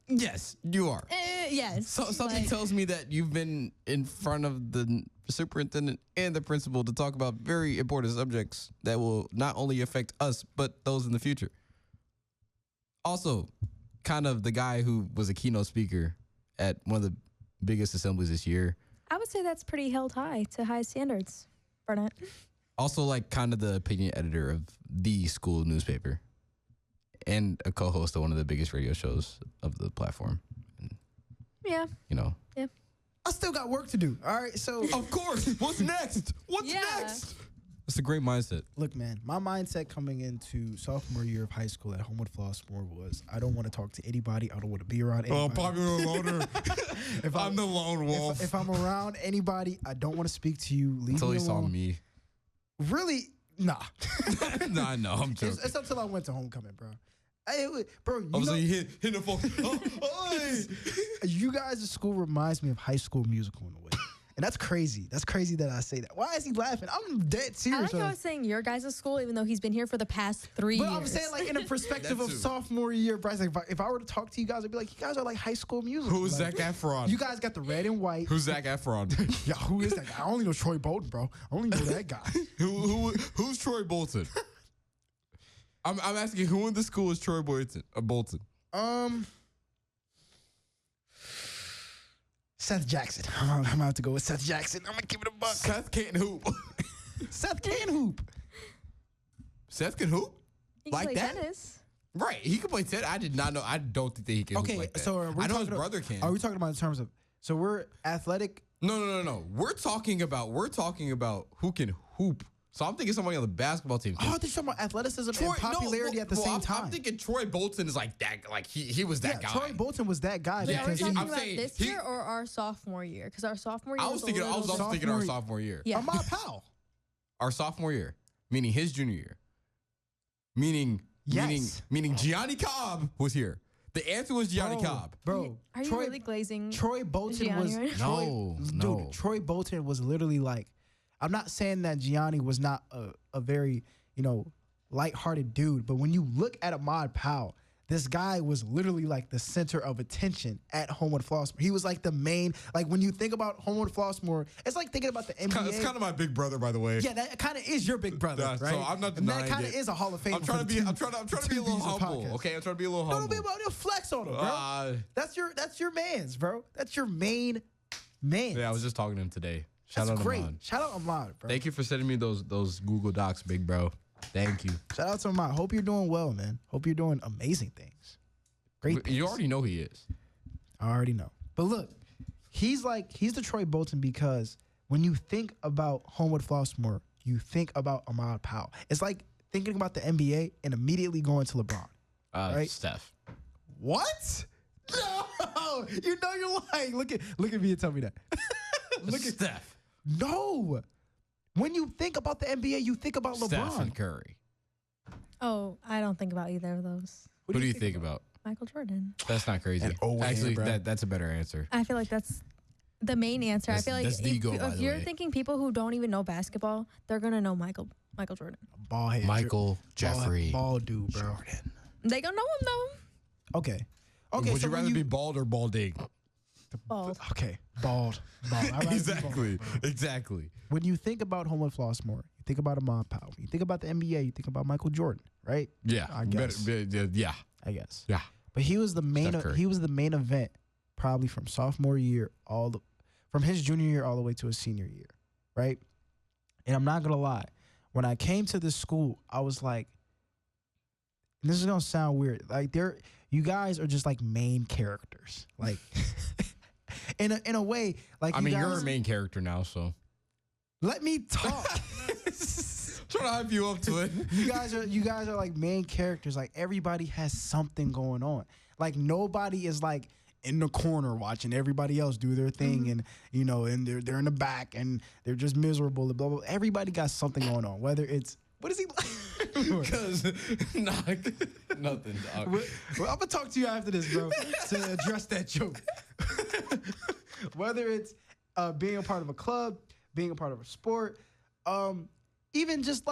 Yes, you are. Yes. So, something Like- tells me that you've been in front of the superintendent and the principal to talk about very important subjects that will not only affect us, but those in the future. Also, kind of the guy who was a keynote speaker at one of the biggest assemblies this year. I would say that's pretty held high to high standards, Burnett. Also, like, kind of the opinion editor of the school newspaper and a co-host of one of the biggest radio shows of the platform. And, Yeah. you know. Yeah. I still got work to do. All right, so Of course. What's next? What's Yeah. next? That's a great mindset. look, man, my mindset coming into sophomore year of high school at Homewood Flossmoor was I don't want to talk to anybody. I don't want to be around anybody. popular loner. If I'm the lone wolf. If I'm around anybody, I don't want to speak to you. Leave Until me he saw alone. me. Really? Nah. Nah, no, I'm joking. It's until I went to homecoming, bro. Bro, I was like, hitting the phone. you guys at school reminds me of High School Musical in a way. And that's crazy. That's crazy that I say that. Why is he laughing? I'm dead I serious. like how I was saying your guys' school, even though he's been here for the past 3 But years. I'm saying, like, in a perspective That of too. sophomore year, Bryce, like, if I were to talk to you guys, I'd be like, you guys are like High School Musical. Who's like, Zac Efron? You guys got the red and white. Who's Zac Efron? Yeah, who is that guy? I only know Troy Bolton, bro. I only know that guy. Who's Troy Bolton? I'm asking who in the school is Troy Bolton? Seth Jackson. I'm gonna have to go with Seth Jackson. I'm gonna give it a buck. Seth can't hoop. Seth can hoop. Seth can hoop? He can like play that? tennis. Right. He can play tennis. I did not know. I don't think that he can Okay, hoop like that. so are we I know his talking brother can. Are we talking about in terms of? So we're athletic. No. We're talking about who can hoop. So I'm thinking somebody on the basketball team. Oh, they're talking about athleticism and popularity at the same time. I'm thinking Troy Bolton is like that. Like he was that guy. Troy Bolton was that guy. Wait, are we because talking I'm about saying this he- year or our sophomore year? Because our sophomore year I was thinking. I was also thinking our sophomore year. Yeah. Ahmad Powell. Our sophomore year, meaning his junior year, meaning Yes. meaning Gianni Cobb was here. The answer was Gianni Cobb. Bro, Are you really glazing? Troy Bolton Gianni was right now? Troy, No. Dude, Troy Bolton was literally like, I'm not saying that Gianni was not a very, lighthearted dude, but when you look at Ahmad Powell, this guy was literally like the center of attention at Homewood Flossmoor. He was like the main, like when you think about Homewood Flossmoor, it's like thinking about the NBA. It's kind of my big brother, by the way. Yeah, that kind of is your big brother, Yeah, so right? I'm not And denying that kind of it. is a Hall of Fame. I'm trying to be a little humble. Okay, I'm trying to be a little No, humble. be about to flex on him, bro. That's your man's, bro. That's your main man. Yeah, I was just talking to him today. Shout That's out great. Ahmad. Shout out Ahmad, bro. Thank you for sending me those Google Docs, big bro. Thank you. Shout out to Ahmad. Hope you're doing well, man. Hope you're doing amazing things. Great things. You already know he is. I already know. But look, he's the Troy Bolton because when you think about Homewood Flossmoor, you think about Ahmad Powell. It's like thinking about the NBA and immediately going to LeBron. Right? Steph. What? No, you know you're lying. Look at me and tell me that. Look at Steph. No. When you think about the NBA, you think about LeBron. Steph and Curry. Oh, I don't think about either of those. What do you think about? Michael Jordan. That's not crazy. And Owen, Actually, bro. that's a better answer. I feel like that's the main answer. I feel like That's the go, by if the you're way. thinking people who don't even know basketball, they're gonna know Michael Jordan. Ball head. Michael Jeffrey Ball dude, bro. Jordan. They gonna know him though. Okay. Would so you when rather be bald or balding? Bald. Okay. Bald. I'd rather be Exactly. bald, bro. Exactly. When you think about Homewood Flossmoor, you think about Ahmad Powell. You think about the NBA, you think about Michael Jordan, right? Yeah. I guess. Yeah. I guess. Yeah. But he was the main. Steph Curry. He was the main event, probably from sophomore year from his junior year all the way to his senior year, right? And I'm not gonna lie, when I came to this school, I was like, and this is gonna sound weird, like you guys are just like main characters, like in a way, like I you mean, guys, you're a main character now, so. Let me talk. Trying to hype you up to it. You guys are like main characters. Like everybody has something going on. Like nobody is like in the corner watching everybody else do their thing, and and they're in the back and they're just miserable. Blah, blah, blah. Everybody got something going on. Whether it's what is he? Because nothing. Dog. Well, I'm gonna talk to you after this, bro, to address that joke. Whether it's being a part of a club, being a part of a sport, even just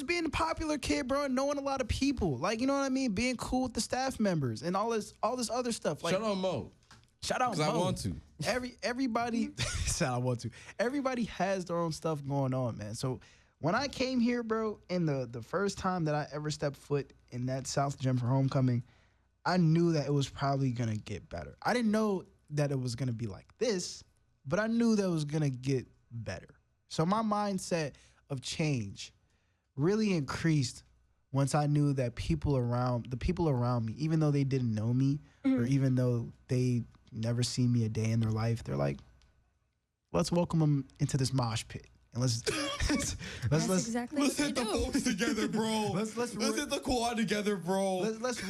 being a popular kid, bro, and knowing a lot of people, like, you know what I mean, being cool with the staff members and all this other stuff. Like, Shout out Mo. shout out, Because I Mo. want to. Everybody, I want to. Everybody has their own stuff going on, man. So when I came here, bro, and the first time that I ever stepped foot in that South Gym for homecoming, I knew that it was probably gonna get better. I didn't know that it was gonna be like this, but I knew that it was gonna get better. So my mindset of change really increased once I knew that the people around me, even though they didn't know me, or even though they never seen me a day in their life, they're like, let's welcome them into this mosh pit. And let's Exactly Let's what hit you the do. folks together, bro. Let's hit the quad together, bro. let's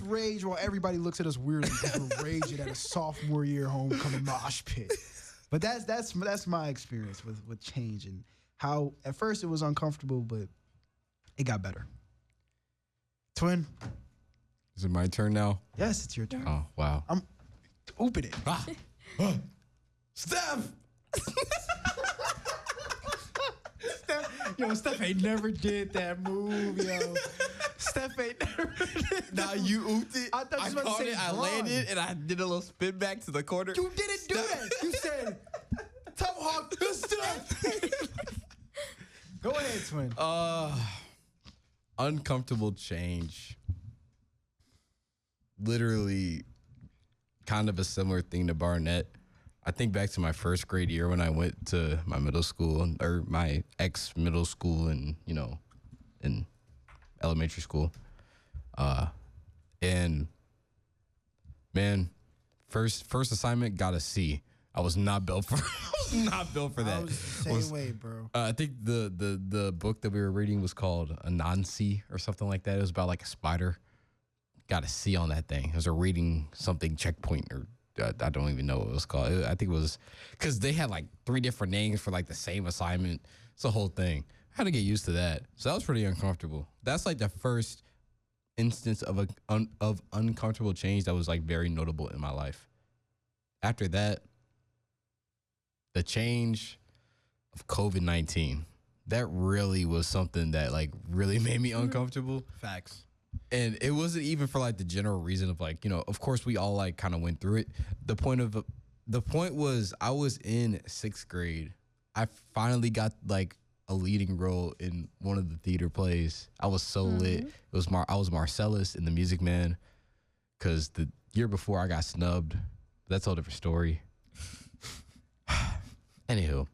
rage while everybody looks at us weirdly because we're raging at a sophomore year homecoming mosh pit. But that's my experience with change and how at first it was uncomfortable, but it got better. Twin, Is it my turn now? yes, it's your turn. Oh, wow. I'm open it. Steph! Steph ain't never did that move, yo. Steph ain't never did that. Nah, you ooped it. I thought you was about to caught say it. I Bron. landed, and I did a little spin back to the corner. You didn't do that. You said, Tomahawk, Steph. Go ahead, Twin. Uncomfortable change. Literally kind of a similar thing to Barnett. I think back to my first grade year when I went to my middle school, or my ex-middle school in elementary school. And man, first assignment, got a C. I was not built for that. I was the same way, bro. I think the book that we were reading was called Anansi or something like that. It was about like a spider. Got a C on that thing. It was a reading something checkpoint, or I don't even know what it was called. I think it was because they had like 3 different names for like the same assignment. It's a whole thing. I had to get used to that. So that was pretty uncomfortable. That's like the first instance of uncomfortable change that was like very notable in my life. After that, the change of COVID-19, that really was something that like really made me uncomfortable. Facts. And it wasn't even for like the general reason of like, of course we all like kind of went through it. The point was I was in 6th grade. I finally got like a leading role in one of the theater plays. I was so lit. It was I was Marcellus in The Music Man, because the year before I got snubbed. That's a whole different story. Anywho,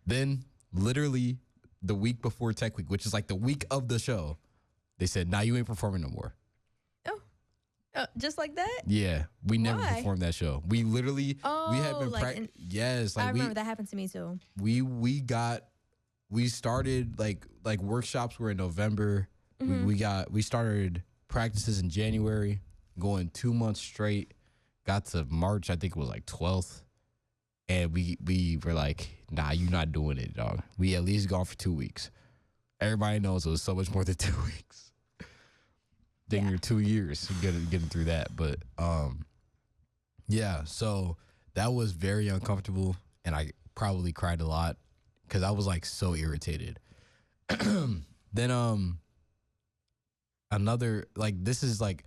then literally the week before Tech Week, which is like the week of the show, they said, "Nah, you ain't performing no more." Just like that? Yeah, we never Why? performed that show. We literally we had been yes, I like remember that happened to me too. we started like workshops were in November. We started practices in January, going 2 months straight. Got to March, I think it was like 12th, and we were like, "Nah, you're not doing it, dog. We at least gone for 2 weeks." Everybody knows it was so much more than 2 weeks. Dang near 2 years getting through that, but yeah. So that was very uncomfortable, and I probably cried a lot because I was like so irritated. Then another, like, this is like,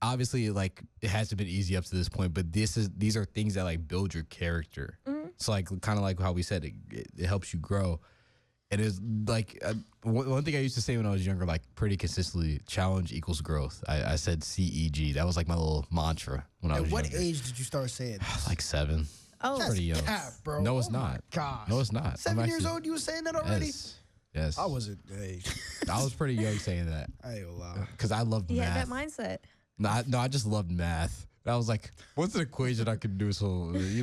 obviously, like, it hasn't been easy up to this point, but these are things that like build your character. So like kind of like how we said, it helps you grow. It is like one thing I used to say when I was younger, like pretty consistently, challenge equals growth. I said CEG. That was like my little mantra when I was At what younger. age did you start saying this? Like 7. Oh, That's pretty young. cap, bro. No, it's Oh my not. gosh. No, it's not. 7 years old, you were saying that already? Yes. I wasn't. Hey, I was pretty young saying that I ain't gonna lie. because I loved he had math. that mindset. No, I just loved math. I was like, what's an equation I can do? So I was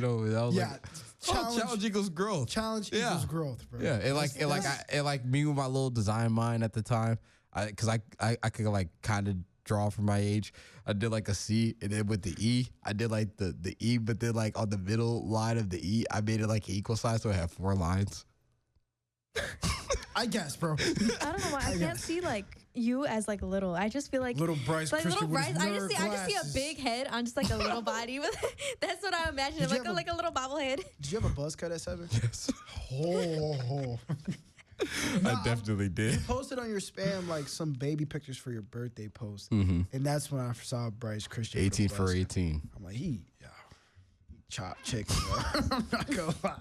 Yeah, like, challenge equals growth. Challenge Yeah. equals growth, bro. Yeah, and like me with my little design mind at the time, because I could like kind of draw for my age. I did like a C, and then with the E, I did like the E, but then like on the middle line of the E, I made it like an equal sign, so it had 4 lines. I guess, bro. I don't know why I can't see like you as like little. I just feel like Little Bryce like Christian little with his Bryce. nerd I just see glasses. a big head on just like a little body. That's what I imagine. Did you Like have like a little bobblehead. Did you have a buzz cut at 7? Yes, Oh. I definitely did. Posted on your spam like some baby pictures for your birthday post, Mm-hmm. and that's when I saw Bryce Christian. with a 18 for buzz cut. 18. I'm like, he chopped chicken, bro. I'm not gonna lie.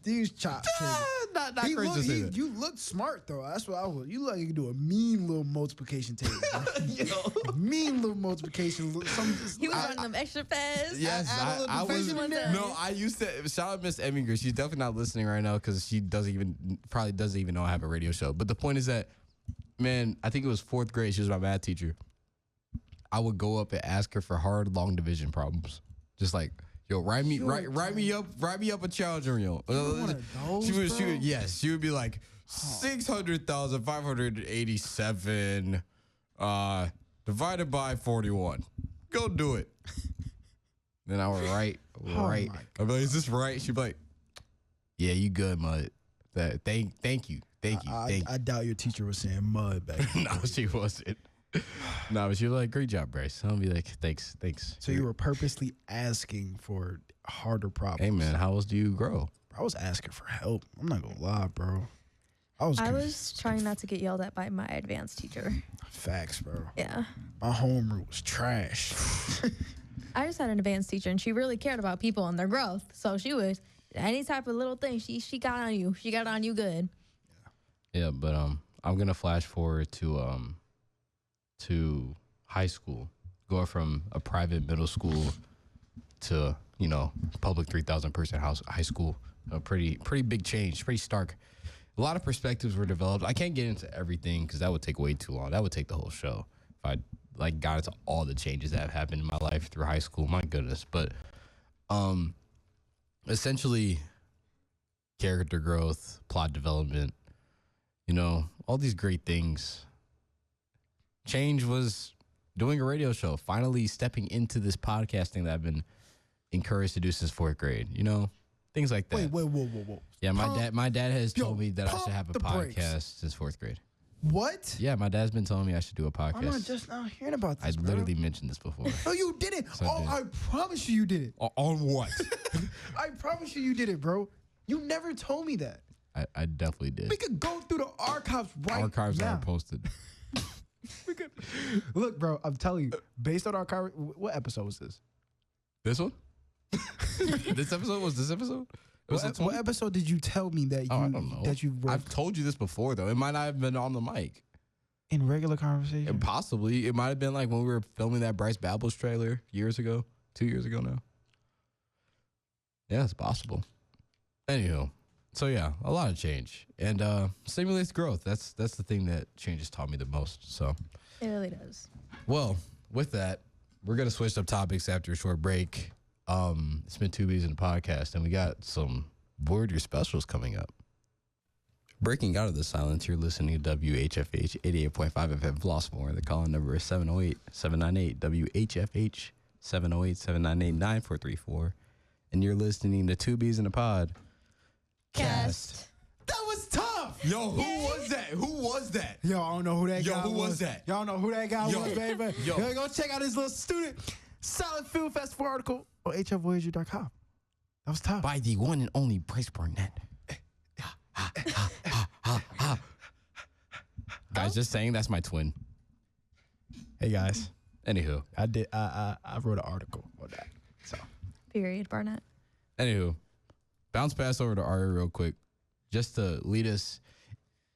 These chopped chicken. Not He crazy looked- to say he- that. You look smart though. That's what I would. You look like you can do a mean little multiplication table. Bro. Mean little multiplication. He was running them extra fast. Yes, add a little I was. division in there. No, I used to. Shout out Miss Eminger. She's definitely not listening right now because she probably doesn't even know I have a radio show. But the point is that, man, I think it was 4th grade. She was my math teacher. I would go up and ask her for hard long division problems. Just like, yo, write me up a challenge, yo. one of those, She bro? would, yes, she would be like 600,587 divided by 41. Go do it. Then I would write. Oh my I'd be like, is this right? She'd be like, yeah, you good, mud. Thank you. I doubt your teacher was saying mud back then. No, she wasn't. No, but she was like, great job, Bryce. I'll be like, thanks. So you were purposely asking for harder problems. Hey, man, how else do you grow? I was asking for help. I'm not gonna lie, bro. I was trying not to get yelled at by my advanced teacher. Facts, bro. Yeah. My homeroom was trash. I just had an advanced teacher, and she really cared about people and their growth. So she was any type of little thing. She got on you. She got on you good. Yeah, but I'm gonna flash forward to high school, going from a private middle school to public 3,000 person high school. A pretty big change, pretty stark. A lot of perspectives were developed. I can't get into everything because that would take way too long. That would take the whole show if I got into all the changes that have happened in my life through high school. My goodness, but essentially, character growth, plot development, all these great things. Change was doing a radio show, finally stepping into this podcasting that I've been encouraged to do since 4th grade. Things like that. Wait, whoa. Yeah, my dad has told me that I pump should have a the brakes. podcast since 4th grade. What? Yeah, my dad's been telling me I should do a podcast. I'm not just now hearing about I this, bro. literally mentioned this before. No, you didn't. I Oh, did. I promise you did it. On what? I promise you did it, bro. You never told me that. I definitely did. We could go through the archives right Archives now. are posted. We could. Look, bro, I'm telling you, based on archive, what episode was this? This one? This episode? Was this episode? Was it What episode did you tell me that you Oh, I don't know. that you were I've told you this before, though. It might not have been on the mic. in regular conversation? And possibly. It might have been like when we were filming that Bryce Babbles trailer 2 years ago now. Yeah, it's possible. Anywho, So yeah, a lot of change and stimulates growth. That's the thing that change has taught me the most. So It really does. well, with that, we're gonna switch up topics after a short break. It's been 2 B's in the podcast, and we got some Board Your Specials coming up. Breaking out of the silence, you're listening to WHFH 88.5 FM Flossmoor. The call-in number is 708-798-WHFH, 708-798-9434. And you're listening to 2 B's in the Pod. Cast. That was tough. Yo, who was that? Who was that? Yo, I don't know who that Yo, guy was. who was that? Y'all know who that guy Yo. was, baby. Yo. Yo, go check out his little student Solid Field Festival article on hfvoyager.com. That was tough. By the one and only Bryce Barnett. Guys, just saying that's my twin. Hey guys, Anywho. I wrote an article on that. So Period, Barnett. Anywho, bounce pass over to Ari real quick, just to lead us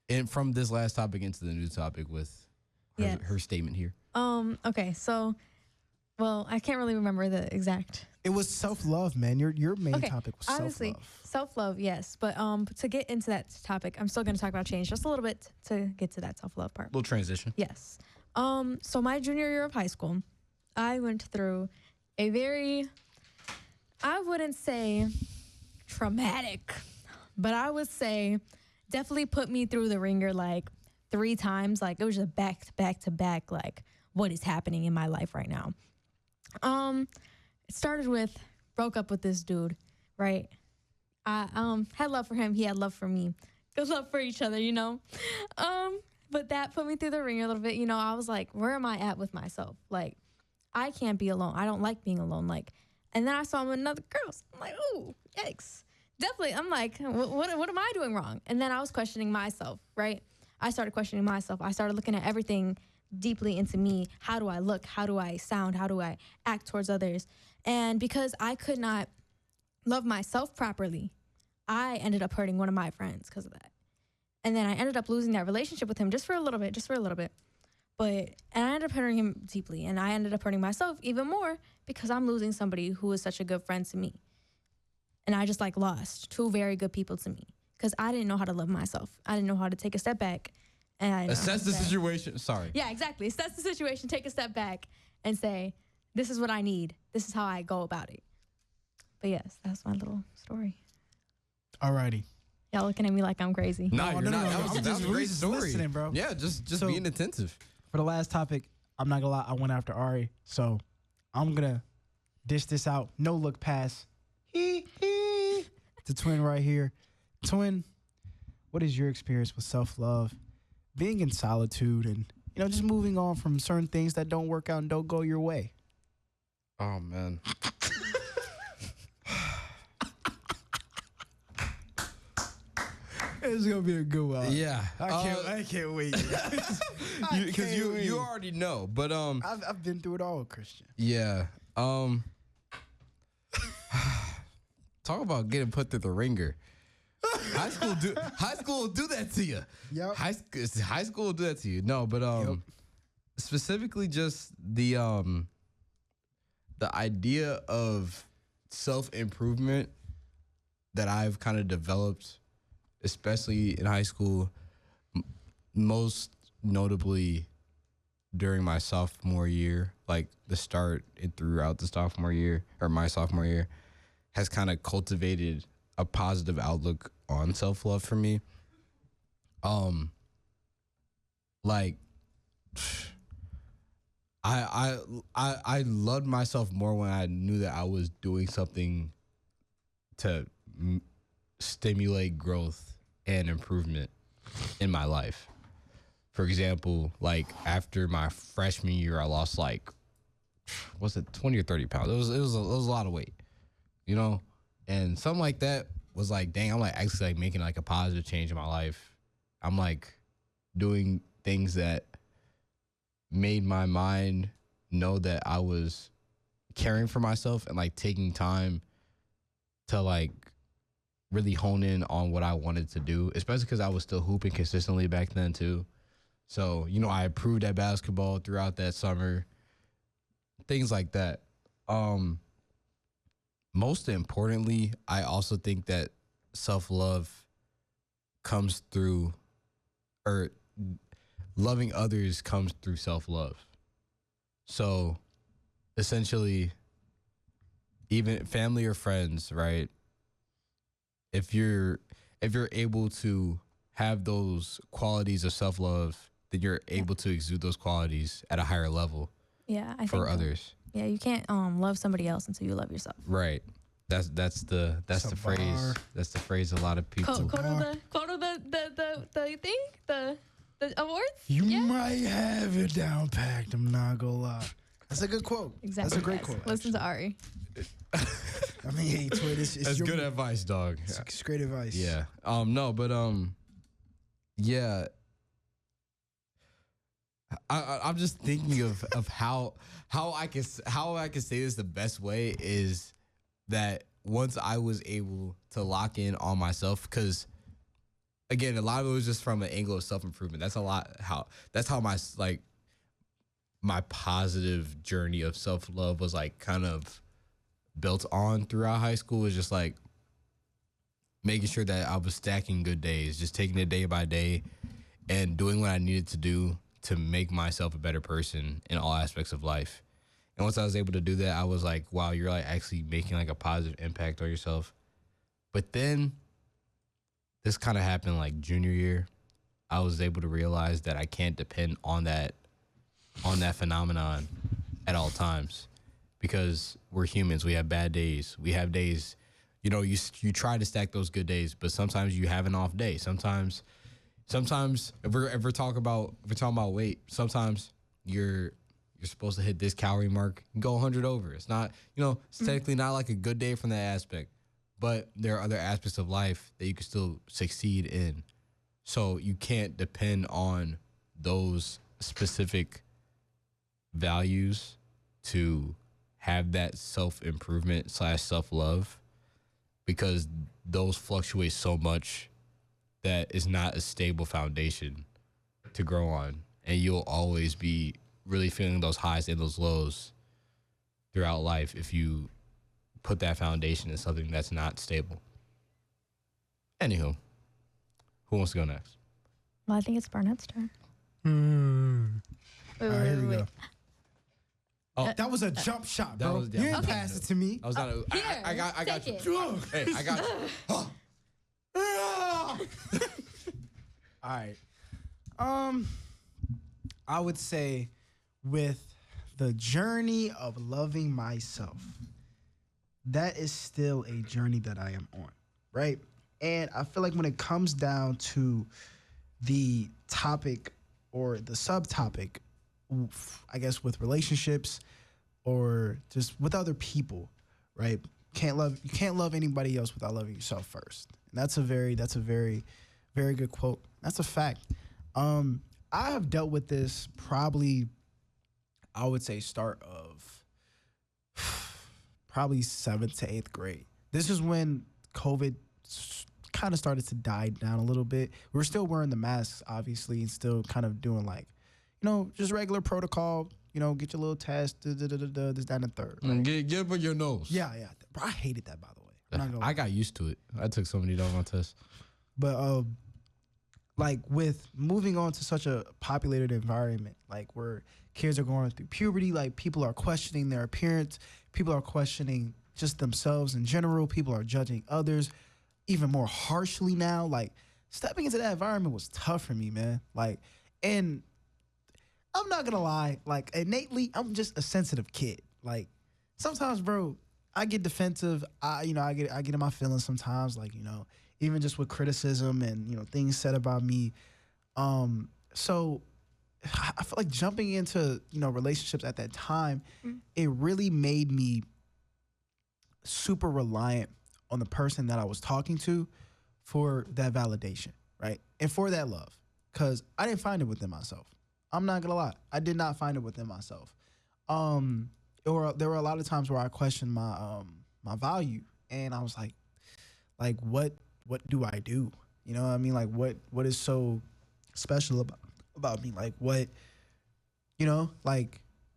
in from this last topic into the new topic with Yes. her statement here. Okay, so, well, I can't really remember the exact. it was self-love, man. Your main Okay, topic was obviously, self-love. self-love, yes. But to get into that topic, I'm still going to talk about change just a little bit to get to that self-love part. Little transition. Yes. So my junior year of high school, I went through a very, I wouldn't say traumatic, but I would say definitely put me through the ringer like 3 times. Like it was just back to back to back, like what is happening in my life right now. It started with broke up with this dude, right? I had love for him, he had love for me. Good love for each other, you know? But that put me through the ringer a little bit. You know, I was like, where am I at with myself? Like, I can't be alone. I don't like being alone. Like, and then I saw him with another girl. So I'm like, oh, yikes. Definitely. I'm like, what am I doing wrong? And then I was questioning myself, right? I started questioning myself. I started looking at everything deeply into me. How do I look? How do I sound? How do I act towards others? And because I could not love myself properly, I ended up hurting one of my friends because of that. And then I ended up losing that relationship with him just for a little bit. And I ended up hurting him deeply. And I ended up hurting myself even more because I'm losing somebody who was such a good friend to me. And I just like lost 2 very good people to me because I didn't know how to love myself. I didn't know how to take a step back. And I didn't know how Assess to the say- situation. Sorry. Yeah, exactly. Assess the situation, take a step back and say, this is what I need. This is how I go about it. But yes, that's my little story. Alrighty. Y'all looking at me like I'm crazy. No, you're no, not. no, That no. was, I'm that just was a great really story. listening, bro. Yeah, just So- being attentive. For the last topic, I'm not gonna lie, I went after Ari, so I'm gonna dish this out. No look pass. The twin right here. Twin, what is your experience with self-love, being in solitude, and just moving on from certain things that don't work out and don't go your way? Oh man. It's gonna be a good one. Yeah. I can't wait. Because you already know, but I've been through it all, Christian. yeah. Talk about getting put through the ringer. High school will do that to you. Yep. High school will do that to you. No, but specifically just the idea of self-improvement that I've kind of developed, especially in high school, most notably during my sophomore year, like the start and throughout the sophomore year or my sophomore year, has kind of cultivated a positive outlook on self-love for me. Like I loved myself more when I knew that I was doing something to stimulate growth and improvement in my life. For example, like after my freshman year, I lost like, was it 20 or 30 pounds? It was a lot of weight, and something like that was like, dang, I'm like actually like making like a positive change in my life. I'm like doing things that made my mind know that I was caring for myself and like taking time to like really hone in on what I wanted to do, especially because I was still hooping consistently back then too. So, I improved at basketball throughout that summer, things like that. Most importantly, I also think that self-love comes through, or loving others comes through self-love. So essentially, even family or friends, right? If you're able to have those qualities of self-love, then you're able to exude those qualities at a higher level Yeah, I for think so. others. Yeah, you can't love somebody else until you love yourself. Right. That's the It's a phrase. bar. That's the phrase a lot of people. Quote of the thing, the awards. You Yeah. might have it down packed. I'm not gonna lie. That's a good quote. Exactly. That's a great guys. quote. Listen to Ari. I mean, hey, Twit, it's That's your good advice, dog. It's great advice. Yeah. No, but yeah. I'm just thinking of how I can say this the best way is that once I was able to lock in on myself, because again, a lot of it was just from an angle of self-improvement. That's how my positive journey of self-love was like kind of built on throughout high school, is just like making sure that I was stacking good days, just taking it day by day and doing what I needed to do to make myself a better person in all aspects of life. And once I was able to do that, I was like, wow, you're like actually making like a positive impact on yourself. But then this kind of happened like junior year. I was able to realize that I can't depend on that phenomenon at all times, because we're humans. We have bad days. We have days, you try to stack those good days, but sometimes you have an off day. Sometimes if we're talking about weight, sometimes you're supposed to hit this calorie mark and go 100 over. It's not, it's technically not like a good day from that aspect, but there are other aspects of life that you can still succeed in. So you can't depend on those specific values to have that self-improvement / self-love, because those fluctuate so much that it's not a stable foundation to grow on. And you'll always be really feeling those highs and those lows throughout life if you put that foundation in something that's not stable. Anywho, who wants to go next? Well, I think it's Barnett's turn. Wait, All right, here we go. Oh, That was a jump shot, bro. that You didn't was- pass it to me. I was not. Here, I got take you. it. Hey, I got you. All right. I would say with the journey of loving myself, that is still a journey that I am on, right? And I feel like when it comes down to the topic or the subtopic, I guess with relationships or just with other people, right? You can't love anybody else without loving yourself first. And that's a very, very good quote. That's a fact. I have dealt with this probably, I would say, start of probably 7th to 8th grade. This is when COVID kind of started to die down a little bit. We're still wearing the masks, obviously, and still kind of doing like, just regular protocol, get your little test, this, that, and the third. Right? Get up on your nose. Yeah. Bro, I hated that, by the way. I'm not gonna lie. I got used to it. I took so many doggone tests. But like with moving on to such a populated environment, like where kids are going through puberty, like people are questioning their appearance, people are questioning just themselves in general, people are judging others even more harshly now. Like stepping into that environment was tough for me, man. Like, and I'm not gonna lie, like innately, I'm just a sensitive kid. Like sometimes, bro, I get defensive. I get in my feelings sometimes. Like, even just with criticism and things said about me. So I feel like jumping into relationships at that time, it really made me super reliant on the person that I was talking to for that validation, right, and for that love, because I didn't find it within myself. I'm not gonna lie, I did not find it within myself. There were a lot of times where I questioned my my value, and I was like what do I do? You know what I mean? Like what is so special about me? Like what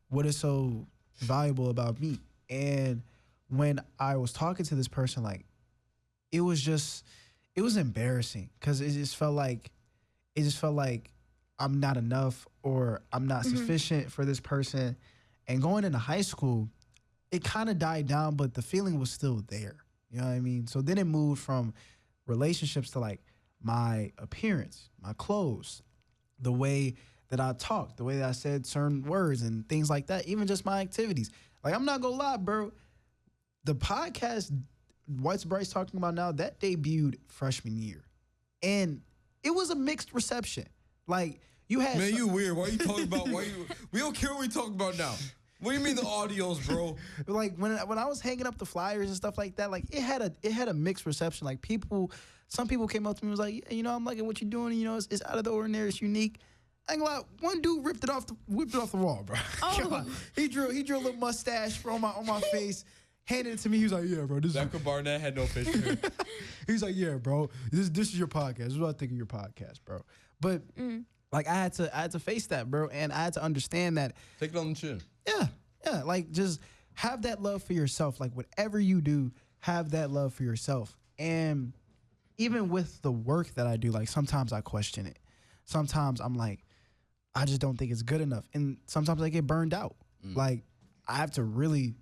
what is so valuable about me? And when I was talking to this person, like it was it was embarrassing because it just felt like I'm not enough or I'm not sufficient for this person. And going into high school, it kind of died down, but the feeling was still there. You know what I mean? So then it moved from relationships to like my appearance, my clothes, the way that I talked, the way that I said certain words and things like that, even just my activities. Like, I'm not gonna lie, bro. The podcast White's Bryce talking about now, that debuted freshman year. And it was a mixed reception. Like, you had Man, you weird. Why you talking about? We don't care what we talking about now. What do you mean the audios, bro? Like when I was hanging up the flyers and stuff like that, like it had a mixed reception. Like some people came up to me and was like, you know, I'm liking what you're doing. And, you know, it's out of the ordinary. It's unique. I ain't gonna lie, one dude whipped it off the wall, bro. Oh. He drew a little mustache on my face, handed it to me. He was like, yeah, bro. Becca Barnett had no picture. He's like, yeah, bro. This is your podcast. This is what I think of your podcast, bro. But like I had to face that, bro, and I had to understand that. Take it on the chin. Yeah. Like, just have that love for yourself. Like, whatever you do, have that love for yourself. And even with the work that I do, like, sometimes I question it. Sometimes I'm like, I just don't think it's good enough. And sometimes I get burned out. Like, I have to really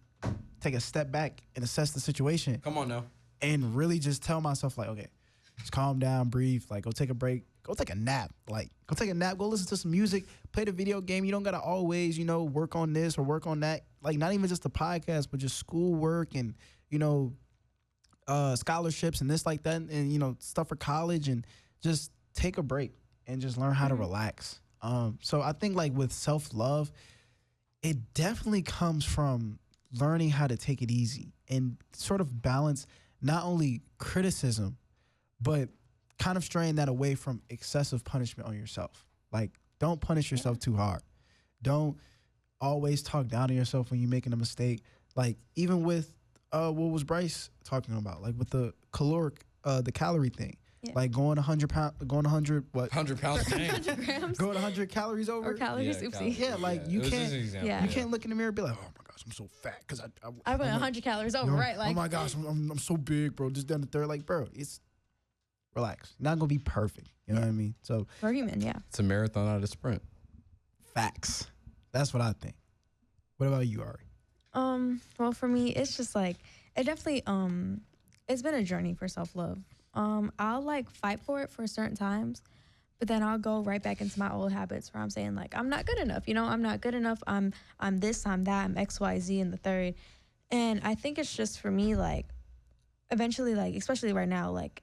take a step back and assess the situation. Come on now. And really just tell myself, like, okay, just calm down, breathe, like, go take a break, go take a nap, like, go take a nap, go listen to some music, play the video game. You don't gotta always, you know, work on this or work on that. Like, not even just the podcast, but just schoolwork and, you know, scholarships and this, like that, and, you know, stuff for college, and just take a break and just learn how to relax. So I think, like, with self-love, it definitely comes from learning how to take it easy and sort of balance not only criticism, but kind of straying that away from excessive punishment on yourself. Like, don't punish yourself too hard. Don't always talk down to yourself when you're making a mistake. Like, even with what was Bryce talking about? Like, with the the calorie thing. Yeah. Like, going 100 pounds, 100 pounds, dang. 100 grams. Going 100 calories over. Or calories, oopsie. Yeah, like, you can't. You can't look in the mirror and be like, oh my gosh, I'm so fat because I went 100 calories over, right? Like, oh my gosh, I'm so big, bro. Just down the third, like, bro, it's relax. Not gonna be perfect. You know what I mean? So we're human, yeah. It's a marathon, not a sprint. Facts. That's what I think. What about you, Ari? Well, for me, it's just like, it definitely it's been a journey for self-love. I'll like fight for it for certain times, but then I'll go right back into my old habits where I'm saying, like, I'm not good enough. You know, I'm not good enough. I'm this, I'm that, I'm X, Y, Z in the third. And I think it's just, for me, like, eventually, like, especially right now, like,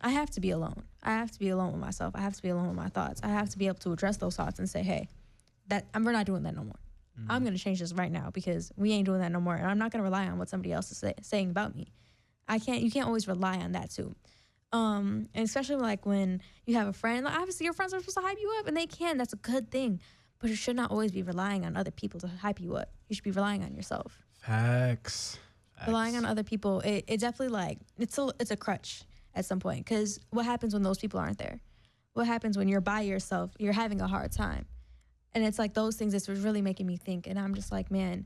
I have to be alone. I have to be alone with myself. I have to be alone with my thoughts. I have to be able to address those thoughts and say, hey, we're not doing that no more. I'm going to change this right now because we ain't doing that no more. And I'm not going to rely on what somebody else is saying about me. You can't always rely on that too. And especially like when you have a friend, like, obviously your friends are supposed to hype you up, and they can. That's a good thing. But you should not always be relying on other people to hype you up. You should be relying on yourself. Facts. Relying on other people, it definitely, like, it's a crutch at some point. Because what happens when those people aren't there? What happens when you're by yourself? You're having a hard time. And it's like those things that's really making me think. And I'm just like, man,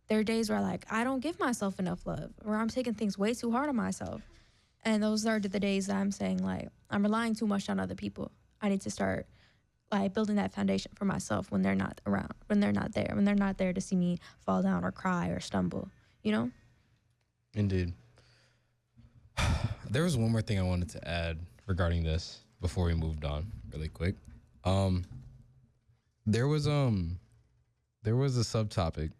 there are days where, like, I don't give myself enough love, or I'm taking things way too hard on myself. And those are the days that I'm saying, like, I'm relying too much on other people. I need to start, like, building that foundation for myself when they're not around, when they're not there to see me fall down or cry or stumble, you know? Indeed. There was one more thing I wanted to add regarding this before we moved on really quick. There was a subtopic,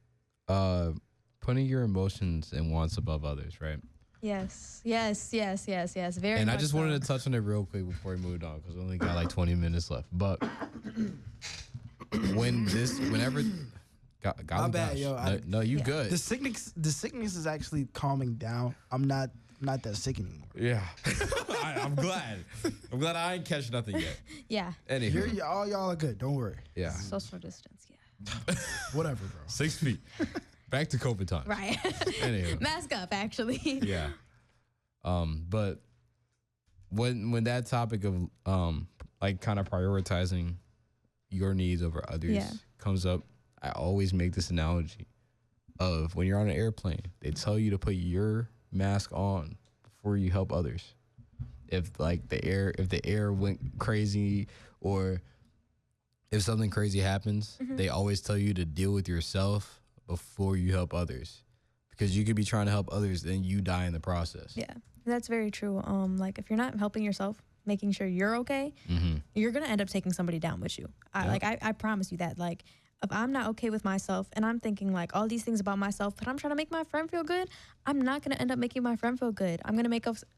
putting your emotions and wants above others, right? Yes. Very. And I much just so. wanted to touch on it real quick before we moved on, because we only got like 20 minutes left. But whenever, My bad, yo. No, you good. The sickness is actually calming down. I'm not that sick anymore. Yeah, I'm glad. I'm glad I ain't catch nothing yet. Yeah. Anywho, All y'all are good. Don't worry. yeah, Social distance. Yeah. Whatever, bro. 6 feet. Back to COVID times. Right. Anywho. Mask up, actually. Yeah. But when that topic of like kind of prioritizing your needs over others comes up, I always make this analogy of when you're on an airplane, they tell you to put your mask on before you help others. if like if the air went crazy, or if something crazy happens, they always tell you to deal with yourself before you help others, because you could be trying to help others and you die in the process. Yeah, that's very true. Like if you're not helping yourself, making sure you're okay, you're gonna end up taking somebody down with you. I promise you that. Like if I'm not okay with myself and I'm thinking like all these things about myself, but I'm trying to make my friend feel good, I'm not gonna end up making my friend feel good. I'm gonna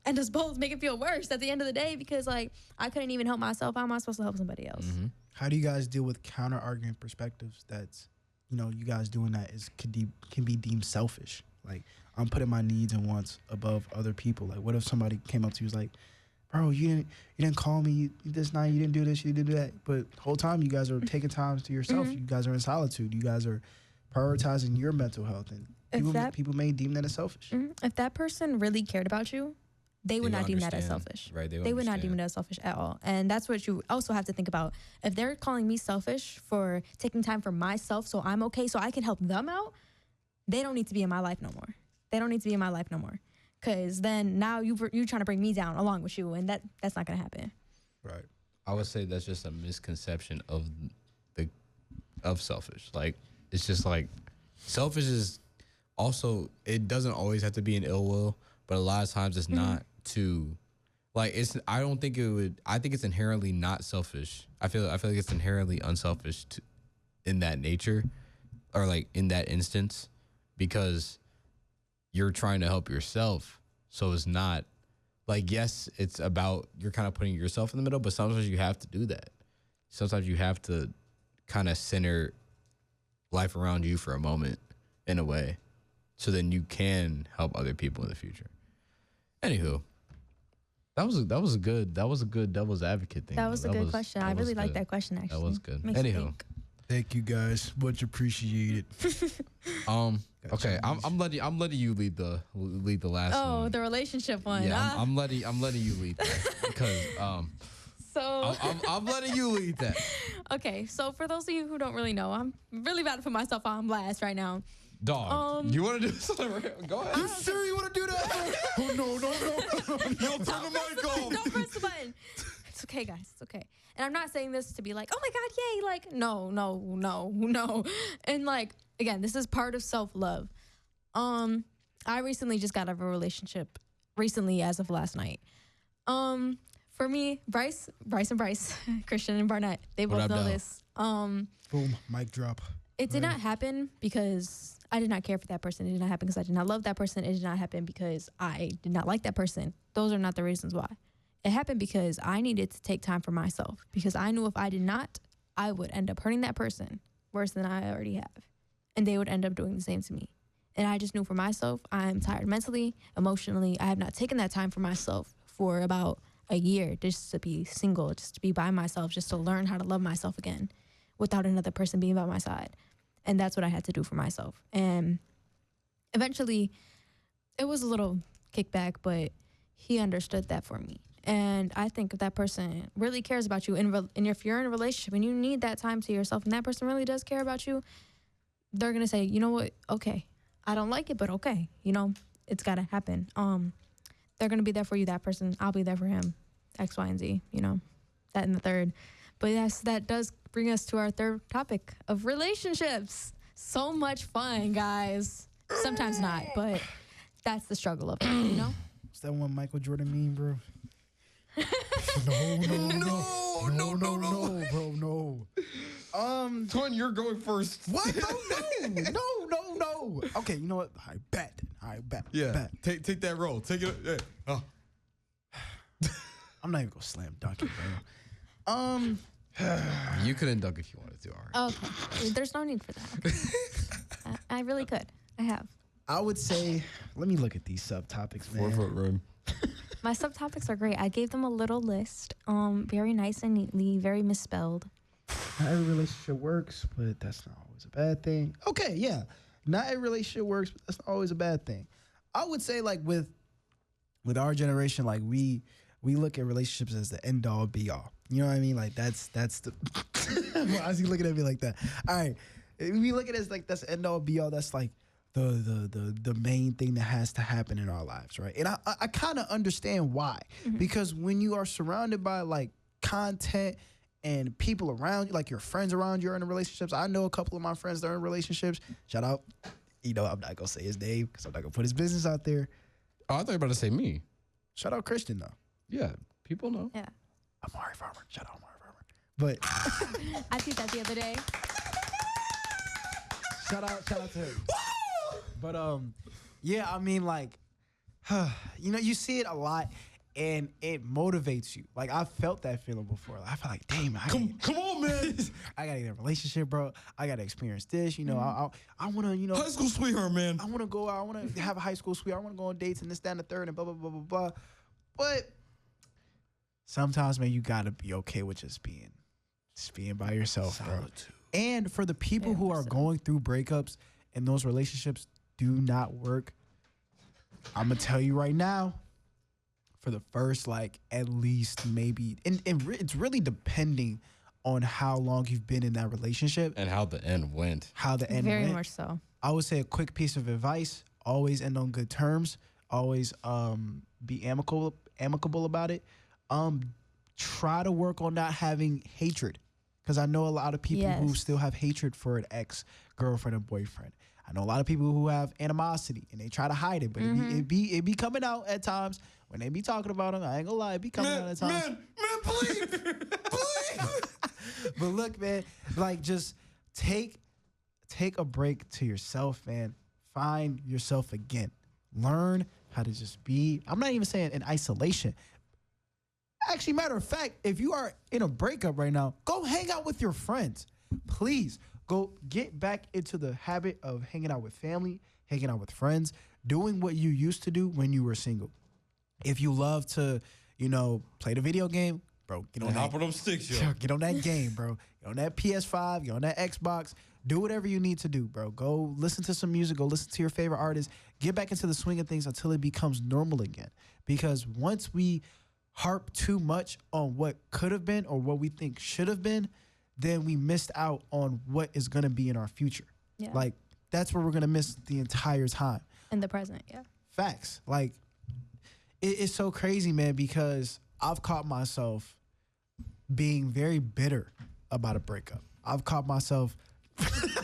end us both make it feel worse at the end of the day, because like I couldn't even help myself. How am I supposed to help somebody else? How do you guys deal with counter arguing perspectives that's, you guys doing that can be deemed selfish? Like, I'm putting my needs and wants above other people. Like, what if somebody came up to you and was like, bro, you didn't call me this night, you didn't do this, you didn't do that. But the whole time you guys are taking time to yourself. You guys are in solitude. You guys are prioritizing your mental health. And people may deem that as selfish. If that person really cared about you, they would not deem that as selfish. Right, they would not deem it as selfish at all. And that's what you also have to think about. If they're calling me selfish for taking time for myself so I'm okay, so I can help them out, they don't need to be in my life no more. They don't need to be in my life no more. Because then now you trying to bring me down along with you, and that's not going to happen. Right. I would say that's just a misconception of selfish. Like, it's just like, selfish is also, it doesn't always have to be an ill will, but a lot of times it's not to, like, I think it's inherently not selfish. I feel like it's inherently unselfish in that nature, or like in that instance, because you're trying to help yourself. So it's not like, yes, it's about, you're kind of putting yourself in the middle, but sometimes you have to do that. Sometimes you have to kind of center life around you for a moment, in a way, so then you can help other people in the future. Anywho, that was a good devil's advocate thing. That was a good question. I really like that question, actually. That was good. Makes me Anywho. think. Thank you guys. Much appreciated. Okay, I'm letting you lead the last one. Oh, the relationship one. Yeah, I'm letting you lead that, because So I'm letting you lead that. okay, so for those of you who don't really know, I'm really about to put myself on blast right now. Dog, you want to do something? Go ahead. You sure you want to do that? Oh, no. Yo, turn the mic off. Don't press the button. It's okay, guys. It's okay. And I'm not saying this to be like, oh my God, yay. Like, no. And like, again, this is part of self-love. I recently just got out of a relationship as of last night. For me, Bryce, Christian and Barnett, they both know this. Boom, mic drop. It did not happen because I did not care for that person. It did not happen because I did not love that person. It did not happen because I did not like that person. Those are not the reasons why. It happened because I needed to take time for myself, because I knew if I did not, I would end up hurting that person worse than I already have. And they would end up doing the same to me. And I just knew for myself, I'm tired mentally, emotionally. I have not taken that time for myself for about a year, just to be single, just to be by myself, just to learn how to love myself again without another person being by my side. And that's what I had to do for myself. And eventually, it was a little kickback, but he understood that for me. And I think if that person really cares about you, and if you're in a relationship and you need that time to yourself, and that person really does care about you, they're going to say, you know what, okay, I don't like it, but okay, it's got to happen. They're going to be there for you, that person. I'll be there for him, X, Y, and Z, that and the third. But yes, that does bring us to our third topic of relationships. So much fun, guys. Sometimes not, but that's the struggle of it, Is that one Michael Jordan meme, bro? No, bro, no. Twin, you're going first. What? No. Okay, you know what? I bet. Yeah, take that roll. Take it. Yeah. Oh. I'm not even gonna slam dunk it, bro. You couldn't dunk if you wanted to, Ari. Okay. There's no need for that. I really could. I have. I would say, let me look at these subtopics, man. 4 foot rim. My subtopics are great. I gave them a little list. Very nice and neatly, very misspelled. Not every relationship works, but that's not always a bad thing. Okay, yeah. Not every relationship works, but that's not always a bad thing. I would say, like, with our generation, like, we look at relationships as the end all be all. You know what I mean? Like, that's the why is he looking at me like that? All right. We look at it as like that's the end all be all. That's like the main thing that has to happen in our lives, right? And I kind of understand why, because when you are surrounded by like content and people around you, like your friends around you are in relationships. I know a couple of my friends that are in relationships. Shout out, I'm not gonna say his name because I'm not gonna put his business out there. Oh, I thought you were about to say me. Shout out Christian though. Yeah, people know. Yeah. Amari Farmer. Shout out Amari Farmer. But I see that the other day. shout out to him. But yeah, I mean, like, you see it a lot, and it motivates you. Like, I felt that feeling before. Like, I felt like, damn, Come on, man. I gotta get in a relationship, bro. I gotta experience this. I wanna, High school sweetheart, man. I wanna go out. I wanna have a high school sweetheart. I wanna go on dates and this, that, and the third, and blah blah blah blah blah. But sometimes, man, you gotta be okay with just being by yourself, bro. And for the people who are going through breakups and those relationships do not work, I'm gonna tell you right now, for the first like at least maybe, and it's really depending on how long you've been in that relationship And how the end went. how the end Very went. much so. I would say a quick piece of advice: always end on good terms. Always be amicable about it. Try to work on not having hatred, because I know a lot of people who Yes. still have hatred for an ex-girlfriend or boyfriend. I know a lot of people who have animosity and they try to hide it, but it be coming out at times when they be talking about them. I ain't gonna lie, it be coming out at times. Man, please, please. But look, man, like just take a break to yourself, man. Find yourself again. Learn how to just be. I'm not even saying in isolation. Actually, matter of fact, if you are in a breakup right now, go hang out with your friends. Please go get back into the habit of hanging out with family, hanging out with friends, doing what you used to do when you were single. If you love to, play the video game, bro, get on And that. hop on them sticks, yo. Get on that game, bro. Get on that PS5, get on that Xbox. Do whatever you need to do, bro. Go listen to some music. Go listen to your favorite artist. Get back into the swing of things until it becomes normal again. Because once we harp too much on what could have been or what we think should have been, then we missed out on what is going to be in our future. Yeah. Like, that's what we're going to miss the entire time. In the present, yeah. Facts. Like, it's so crazy, man, because I've caught myself being very bitter about a breakup. I've caught myself.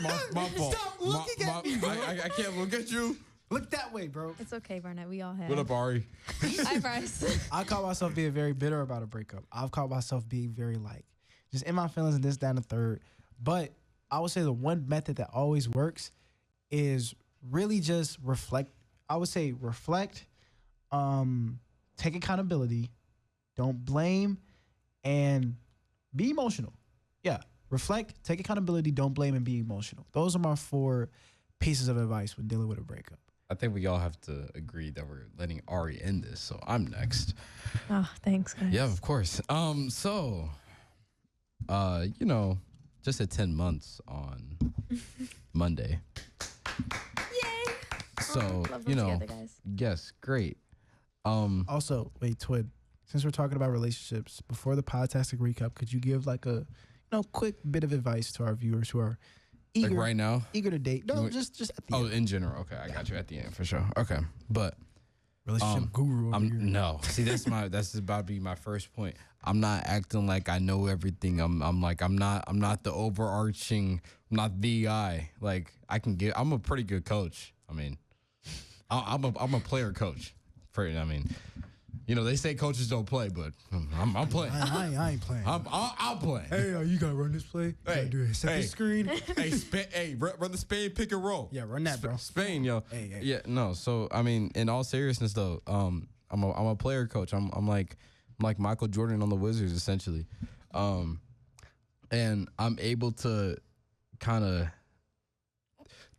My fault. Stop looking at me, bro. I can't look at you. Look that way, bro. It's okay, Barnett. We all have. What up, Ari? Hi, Bryce. I caught myself being very bitter about a breakup. I've caught myself being very just in my feelings and this, that, and the third. But I would say the one method that always works is really just reflect. I would say reflect, take accountability, don't blame, and be emotional. Yeah, reflect, take accountability, don't blame, and be emotional. Those are my 4 pieces of advice when dealing with a breakup. I think we all have to agree that we're letting Ari end this, so I'm next. Oh, thanks, guys. Yeah, of course. Just at 10 months on Monday. Yay. So, Love them together, guys. yes, great. Also, wait, Twin, since we're talking about relationships, before the podtastic recap, could you give like a quick bit of advice to our viewers who are eager, like right now? eager to date? No, just at the end. In general. Okay, I got you at the end for sure. Okay, but Relationship guru over here. no. See, that's about to be my first point. I'm not acting like I know everything. I'm not the overarching. I'm not the guy. Like I'm a pretty good coach. I mean, I'm a player coach. They say coaches don't play, but I'm playing. I ain't playing. I'm playing. Hey, you gotta run this play. You gotta do it. Set the screen. Run the Spain pick and roll. Yeah, run that, bro. Spain, yo. Hey. Yeah, no. So I mean, in all seriousness, though, I'm a player coach. I'm like Michael Jordan on the Wizards, essentially, and I'm able to kind of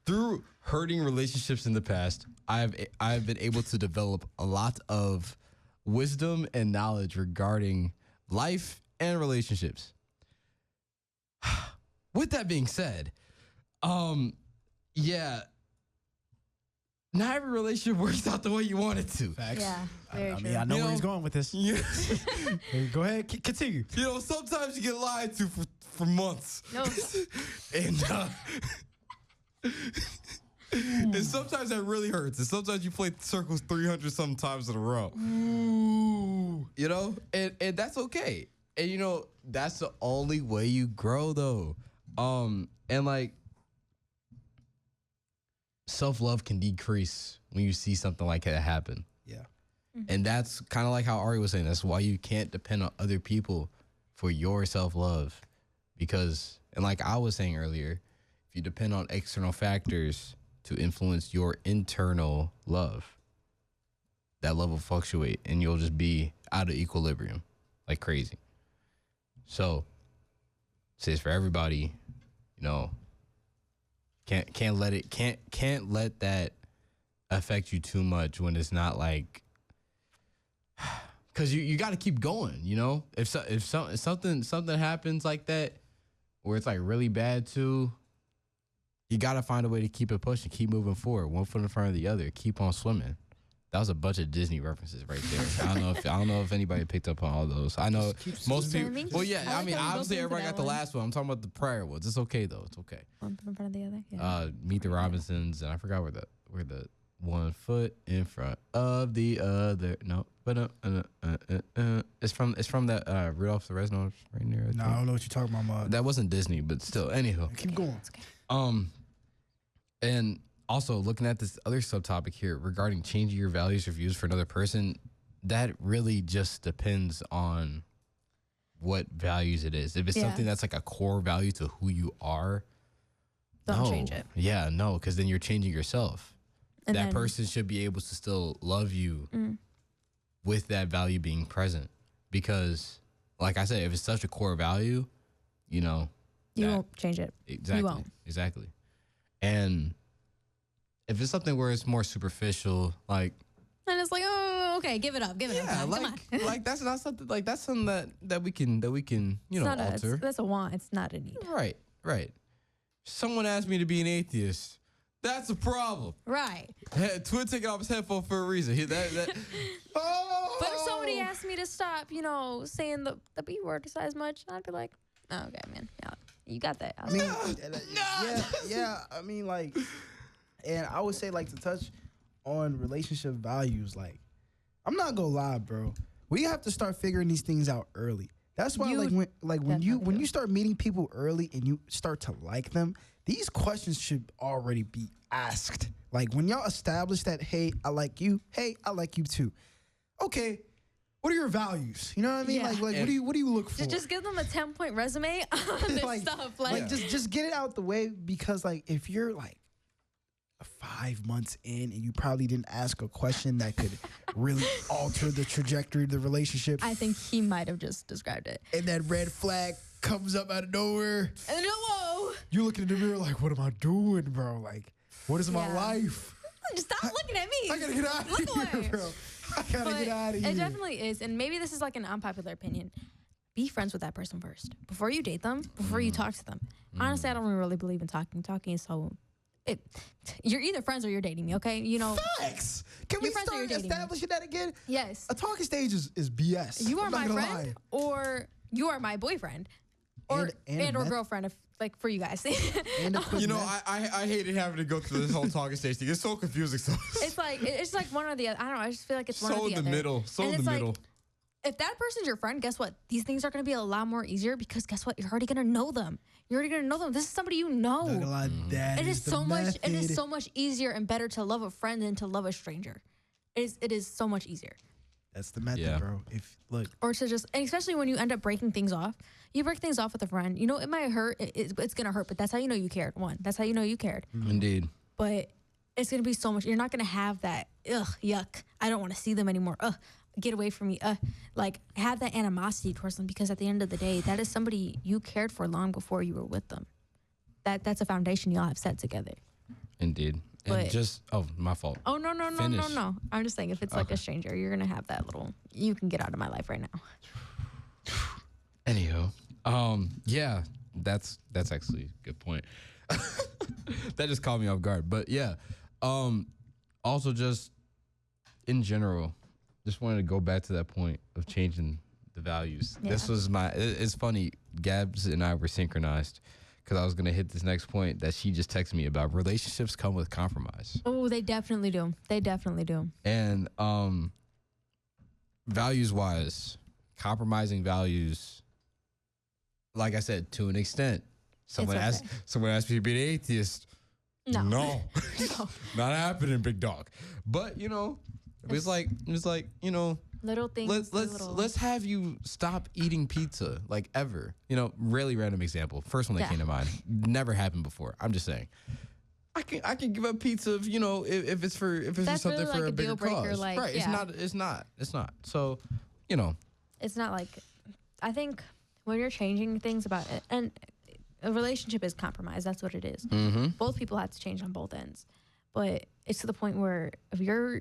through hurting relationships in the past, I've been able to develop a lot of wisdom and knowledge regarding life and relationships. With that being said, yeah, not every relationship works out the way you want it to. Facts. Yeah, very I true. mean, I know where he's going with this. Yeah. Hey, go ahead, continue. Sometimes you get lied to for months. No. And And sometimes that really hurts. And sometimes you play circles 300 sometimes in a row. Ooh. You know? And that's okay. And you know, that's the only way you grow though. And like self-love can decrease when you see something like that happen. Yeah. And that's kind of like how Ari was saying. That's why you can't depend on other people for your self-love. Because, and like I was saying earlier, if you depend on external factors to influence your internal love, that love will fluctuate and you'll just be out of equilibrium like crazy. So, says for everybody, you know, can't let that affect you too much when it's not like, because you got to keep going, you know. If something happens like that, where it's like really bad too, you got to find a way to keep it pushing, keep moving forward, one foot in front of the other, keep on swimming. That was a bunch of Disney references right there. I don't know if anybody picked up on all those. I know most people. Well, yeah. I mean, obviously everybody got the last one. I'm talking about the prior ones. It's okay though. It's okay. One foot in front of the other. Yeah. Meet the Robinsons, and I forgot where the one foot in front of the other. No, but it's from that Rudolph the Red-Nosed Reindeer. No, I don't know what you're talking about, Mom. That wasn't Disney, but still. Anywho, Keep going. It's okay. And also looking at this other subtopic here regarding changing your values or views for another person, that really just depends on what values it is. If it's something that's like a core value to who you are, Don't change it. Yeah, no, because then you're changing yourself. And that then- person should be able to still love you with that value being present. Because, like I said, if it's such a core value, you know, You won't change it. exactly, You won't. exactly. And if it's something where it's more superficial, like And it's like, oh, okay, give it up. yeah, Come on. like that's not something like that's something that we can you know alter. That's a want. It's not a need. Right. Someone asked me to be an atheist. That's a problem. Right. Twin taking off his headphone for a reason. Oh! But if somebody asked me to stop, you know, saying the B word as much, I'd be like, oh, okay, man. Yeah, you got that. I mean, yeah. I mean, like, and I would say, like, to touch on relationship values, like, I'm not gonna lie, bro. We have to start figuring these things out early. That's why, when you start meeting people early and you start to like them, these questions should already be asked. Like, when y'all establish that, hey, I like you. Hey, I like you too. Okay. What are your values? You know what I mean? Yeah. Like what do you look for? Just give them a 10-point resume on this Like- stuff. Like, just get it out the way, because like if you're like 5 months in and you probably didn't ask a question that could really alter the trajectory of the relationship, I think he might have just described it. and that red flag comes up out of nowhere, And then, whoa, you look in the mirror like, what am I doing, bro? Like, what is my Yeah. life? just stop looking at me. I gotta get out of Look here, away. bro. I gotta But get out of here. it definitely is. And maybe this is like an unpopular opinion. Be friends with that person first. Before you date them, before you talk to them. Honestly, I don't really believe in talking. Talking is so... You're either friends or you're dating me, okay? You know... Facts. Can we Your friends or start you're dating me. establishing that again? Yes. A talking stage is BS. You are I'm not my gonna friend lie. or you are my boyfriend. Or And or meth- girlfriend, if like for you guys. And to quit You know, meth- I hated having to go through this whole talking stage thing. It's so confusing. So it's like one or the other. I don't know. I just feel like it's one or so the in the other. middle. So And in it's the like, middle. if that person's your friend, guess what? These things are going to be a lot more easier because guess what? You're already going to know them. You're already going to know them. This is somebody you know. Not gonna lie, that It is is the so much. It is method. so much easier and better to love a friend than to love a stranger. It is so much easier. That's the method, Yeah. bro. If look, Or to just, and especially when you end up breaking things off, you break things off with a friend. You know, it might hurt. It's gonna hurt, but that's how you know you cared. One, that's how you know you cared. Indeed. But it's gonna be so much. You're not gonna have that. Ugh, yuck. I don't want to see them anymore. Ugh, get away from me. Like have that animosity towards them because at the end of the day, that is somebody you cared for long before you were with them. That's a foundation y'all have set together. Indeed. But- And just my fault. Oh no. Finish. I'm just saying if it's like a stranger, you're gonna have that little. You can get out of my life right now. Anywho, yeah, that's actually a good point. That just caught me off guard. But yeah, also just in general, just wanted to go back to that point of changing the values. Yeah. This was it's funny. Gabs and I were synchronized because I was gonna hit this next point that she just texted me about. Relationships come with compromise, Oh, they definitely do. They definitely do. and values wise, compromising values. Like I said, to an extent. Someone okay. asked me to be an atheist. No. No. No. Not happening, big dog. But it was like Little things. let's have you stop eating pizza like ever. Really random example. First one that came to mind. Never happened before. I'm just saying. I can give up pizza if it's for That's something really for like a a bigger deal breaker, cause. like, right. yeah. It's not. So, It's not like, I think when you're changing things about it, and a relationship is compromise. That's what it is. mm-hmm. Both people have to change on both ends. But it's to the point where if your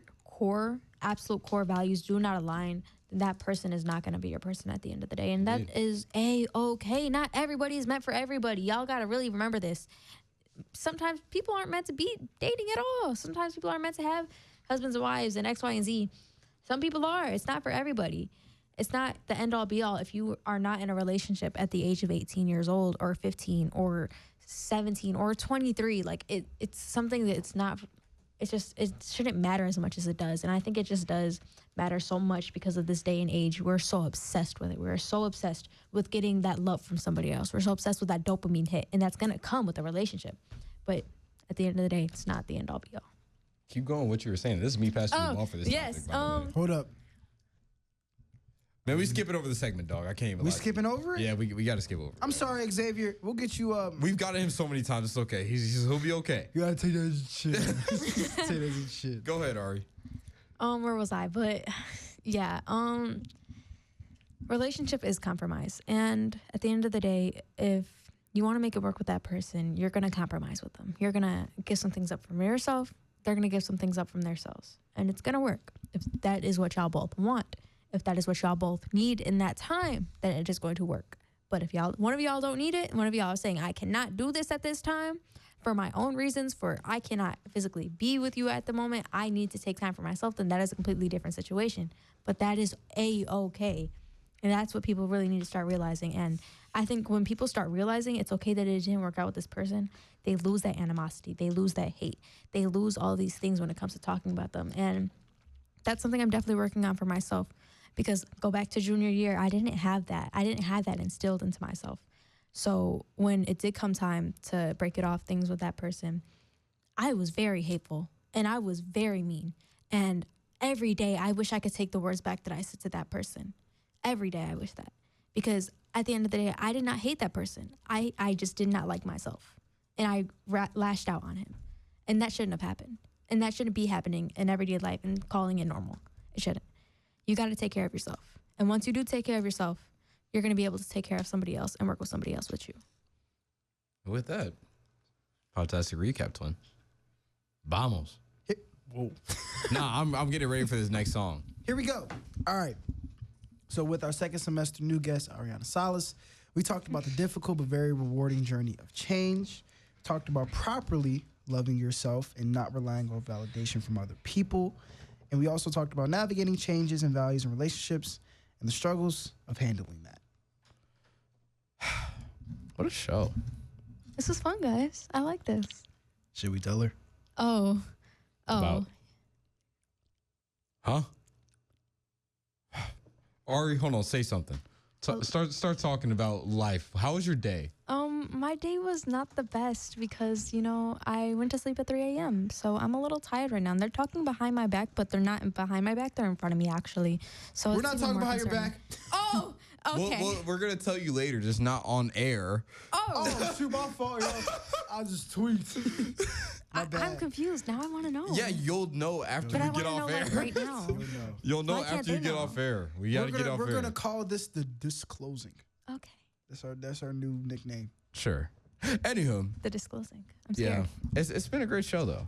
absolute core values do not align, then that person is not going to be your person at the end of the day. And that is A-okay. Not everybody is meant for everybody. Y'all got to really remember this. Sometimes people aren't meant to be dating at all. Sometimes people aren't meant to have husbands and wives and X, Y, and Z. Some people are. It's not for everybody. It's not the end all be all. If you are not in a relationship at the age of 18 years old or 15 or 17 or 23, like it's something that it's not, it shouldn't matter as much as it does. And I think it just does matter so much because of this day and age. We're so obsessed with it. We're so obsessed with getting that love from somebody else. We're so obsessed with that dopamine hit, and that's going to come with a relationship. But at the end of the day, it's not the end all be all. Keep going what you were saying. This is me passing the ball for this yes, topic, by the way. Hold up. Man, we skipping over the segment, dog. I can't even We lie to skipping over it? you. Yeah, we got to skip over it. I'm sorry, Xavier. We'll get you We've gotten him so many times. It's okay. He'll be okay. You gotta take that as shit. Take that as shit. Go ahead, Ari. Where was I? But yeah, relationship is compromise. And at the end of the day, if you want to make it work with that person, you're going to compromise with them. You're going to give some things up from yourself. They're going to give some things up from themselves. And it's going to work. If that is what y'all both want, if that is what y'all both need in that time, then it is going to work. But if one of y'all don't need it, and one of y'all is saying, I cannot do this at this time for my own reasons, for I cannot physically be with you at the moment, I need to take time for myself, then that is a completely different situation. But that is A-okay. And that's what people really need to start realizing. And I think when people start realizing it's okay that it didn't work out with this person, they lose that animosity. They lose that hate. They lose all these things when it comes to talking about them. And that's something I'm definitely working on for myself. Because go back to junior year, I didn't have that. I didn't have that instilled into myself. So when it did come time to break it off things with that person, I was very hateful and I was very mean. And every day I wish I could take the words back that I said to that person. Every day I wish that. Because at the end of the day, I did not hate that person. I just did not like myself. And I lashed out on him. And that shouldn't have happened. And that shouldn't be happening in everyday life and calling it normal. It shouldn't. You got to take care of yourself. And once you do take care of yourself, you're going to be able to take care of somebody else and work with somebody else with you. With that, podtastic recap, twin. Vamos. Whoa. Nah, I'm getting ready for this next song. Here we go. All right. So with our second semester new guest, Ariana Salas, we talked about the difficult but very rewarding journey of change. Talked about properly loving yourself and not relying on validation from other people. And we also talked about navigating changes in values and relationships and the struggles of handling that. What a show. This is fun, guys. I like this. Should we tell her? Oh. About- Huh? Ari, hold on. Say something. Start talking about life. How was your day? My day was not the best because, I went to sleep at 3 a.m. So I'm a little tired right now. And they're talking behind my back, but they're not behind my back. They're in front of me, actually. So We're it's not even talking more behind your concerning. back. Oh, okay. Well, we're going to tell you later, just not on air. Oh, shoot, my fault, yo. I just tweaked. My bad. I'm confused. Now I want to know. Yeah, you'll know after But I we get want to off know air. like right now. You'll know Why can't after you they get know? off air. We got to get off We're air. gonna call this the disclosing. Okay. That's our new nickname. Sure. Anywho, The disclosing. I'm yeah, scared. it's been a great show though.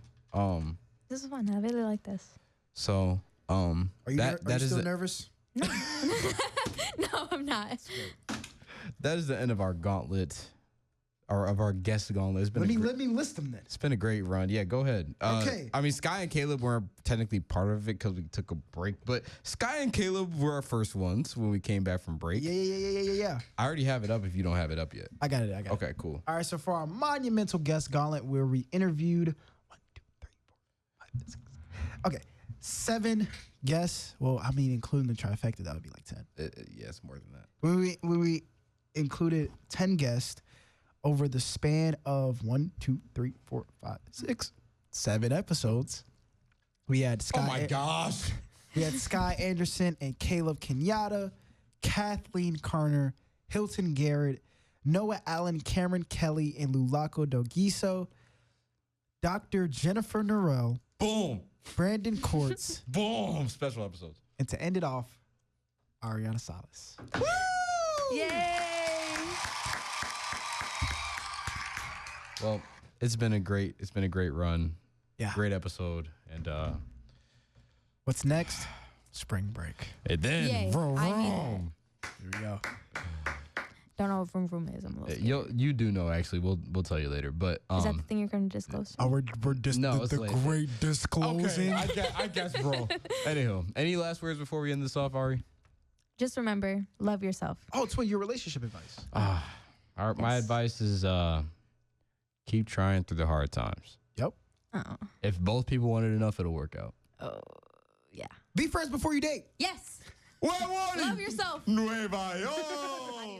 This is fun. I really like this. So Are you, that are you is still the, nervous? No, I'm not. that is the end of our gauntlet, our guest gauntlet. It's been Let me list them then. it's been a great run. Yeah, go ahead. Okay. I mean, Sky and Caleb weren't technically part of it because we took a break, but Sky and Caleb were our first ones when we came back from break. Yeah. I already have it up if you don't have it up yet. I got it. Okay, cool. All right, so for our monumental guest gauntlet, where we interviewed 1, 2, 3, 4, 5, 6. Okay, 7 guests. Well, I mean, including the trifecta, that would be like 10. Yeah, it's more than that. When we included 10 guests over the span of 1, 2, 3, 4, 5, 6, 7 episodes, we had Sky. Oh my gosh. We had Sky Anderson and Caleb Kenyatta, Kathleen Carner, Hilton Garrett, Noah Allen, Cameron Kelly, and Lulaco Dogiso, Dr. Jennifer Norell, Boom. Brandon Courts, Boom. Special episodes. and to end it off, Ariana Salas. Yay! Well, it's been a great run. Yeah. Great episode. And What's next? Spring break. then Yay. vroom, I need vroom. Here we go. Don't know what vroom vroom is. I'm a little scared. You do know actually. We'll tell you later. But Is that the thing you're going to disclose? Oh, we're just No, it's the late. great disclosing. I guess, bro. Anywho, any last words before we end this off, Ari? Just remember, love yourself. Oh, it's what your relationship advice. My Yes. advice is keep trying through the hard times. Yep. Oh. If both people want it enough, it'll work out. Oh, yeah. Be friends before you date. Yes. What? Love yourself. Nueva York.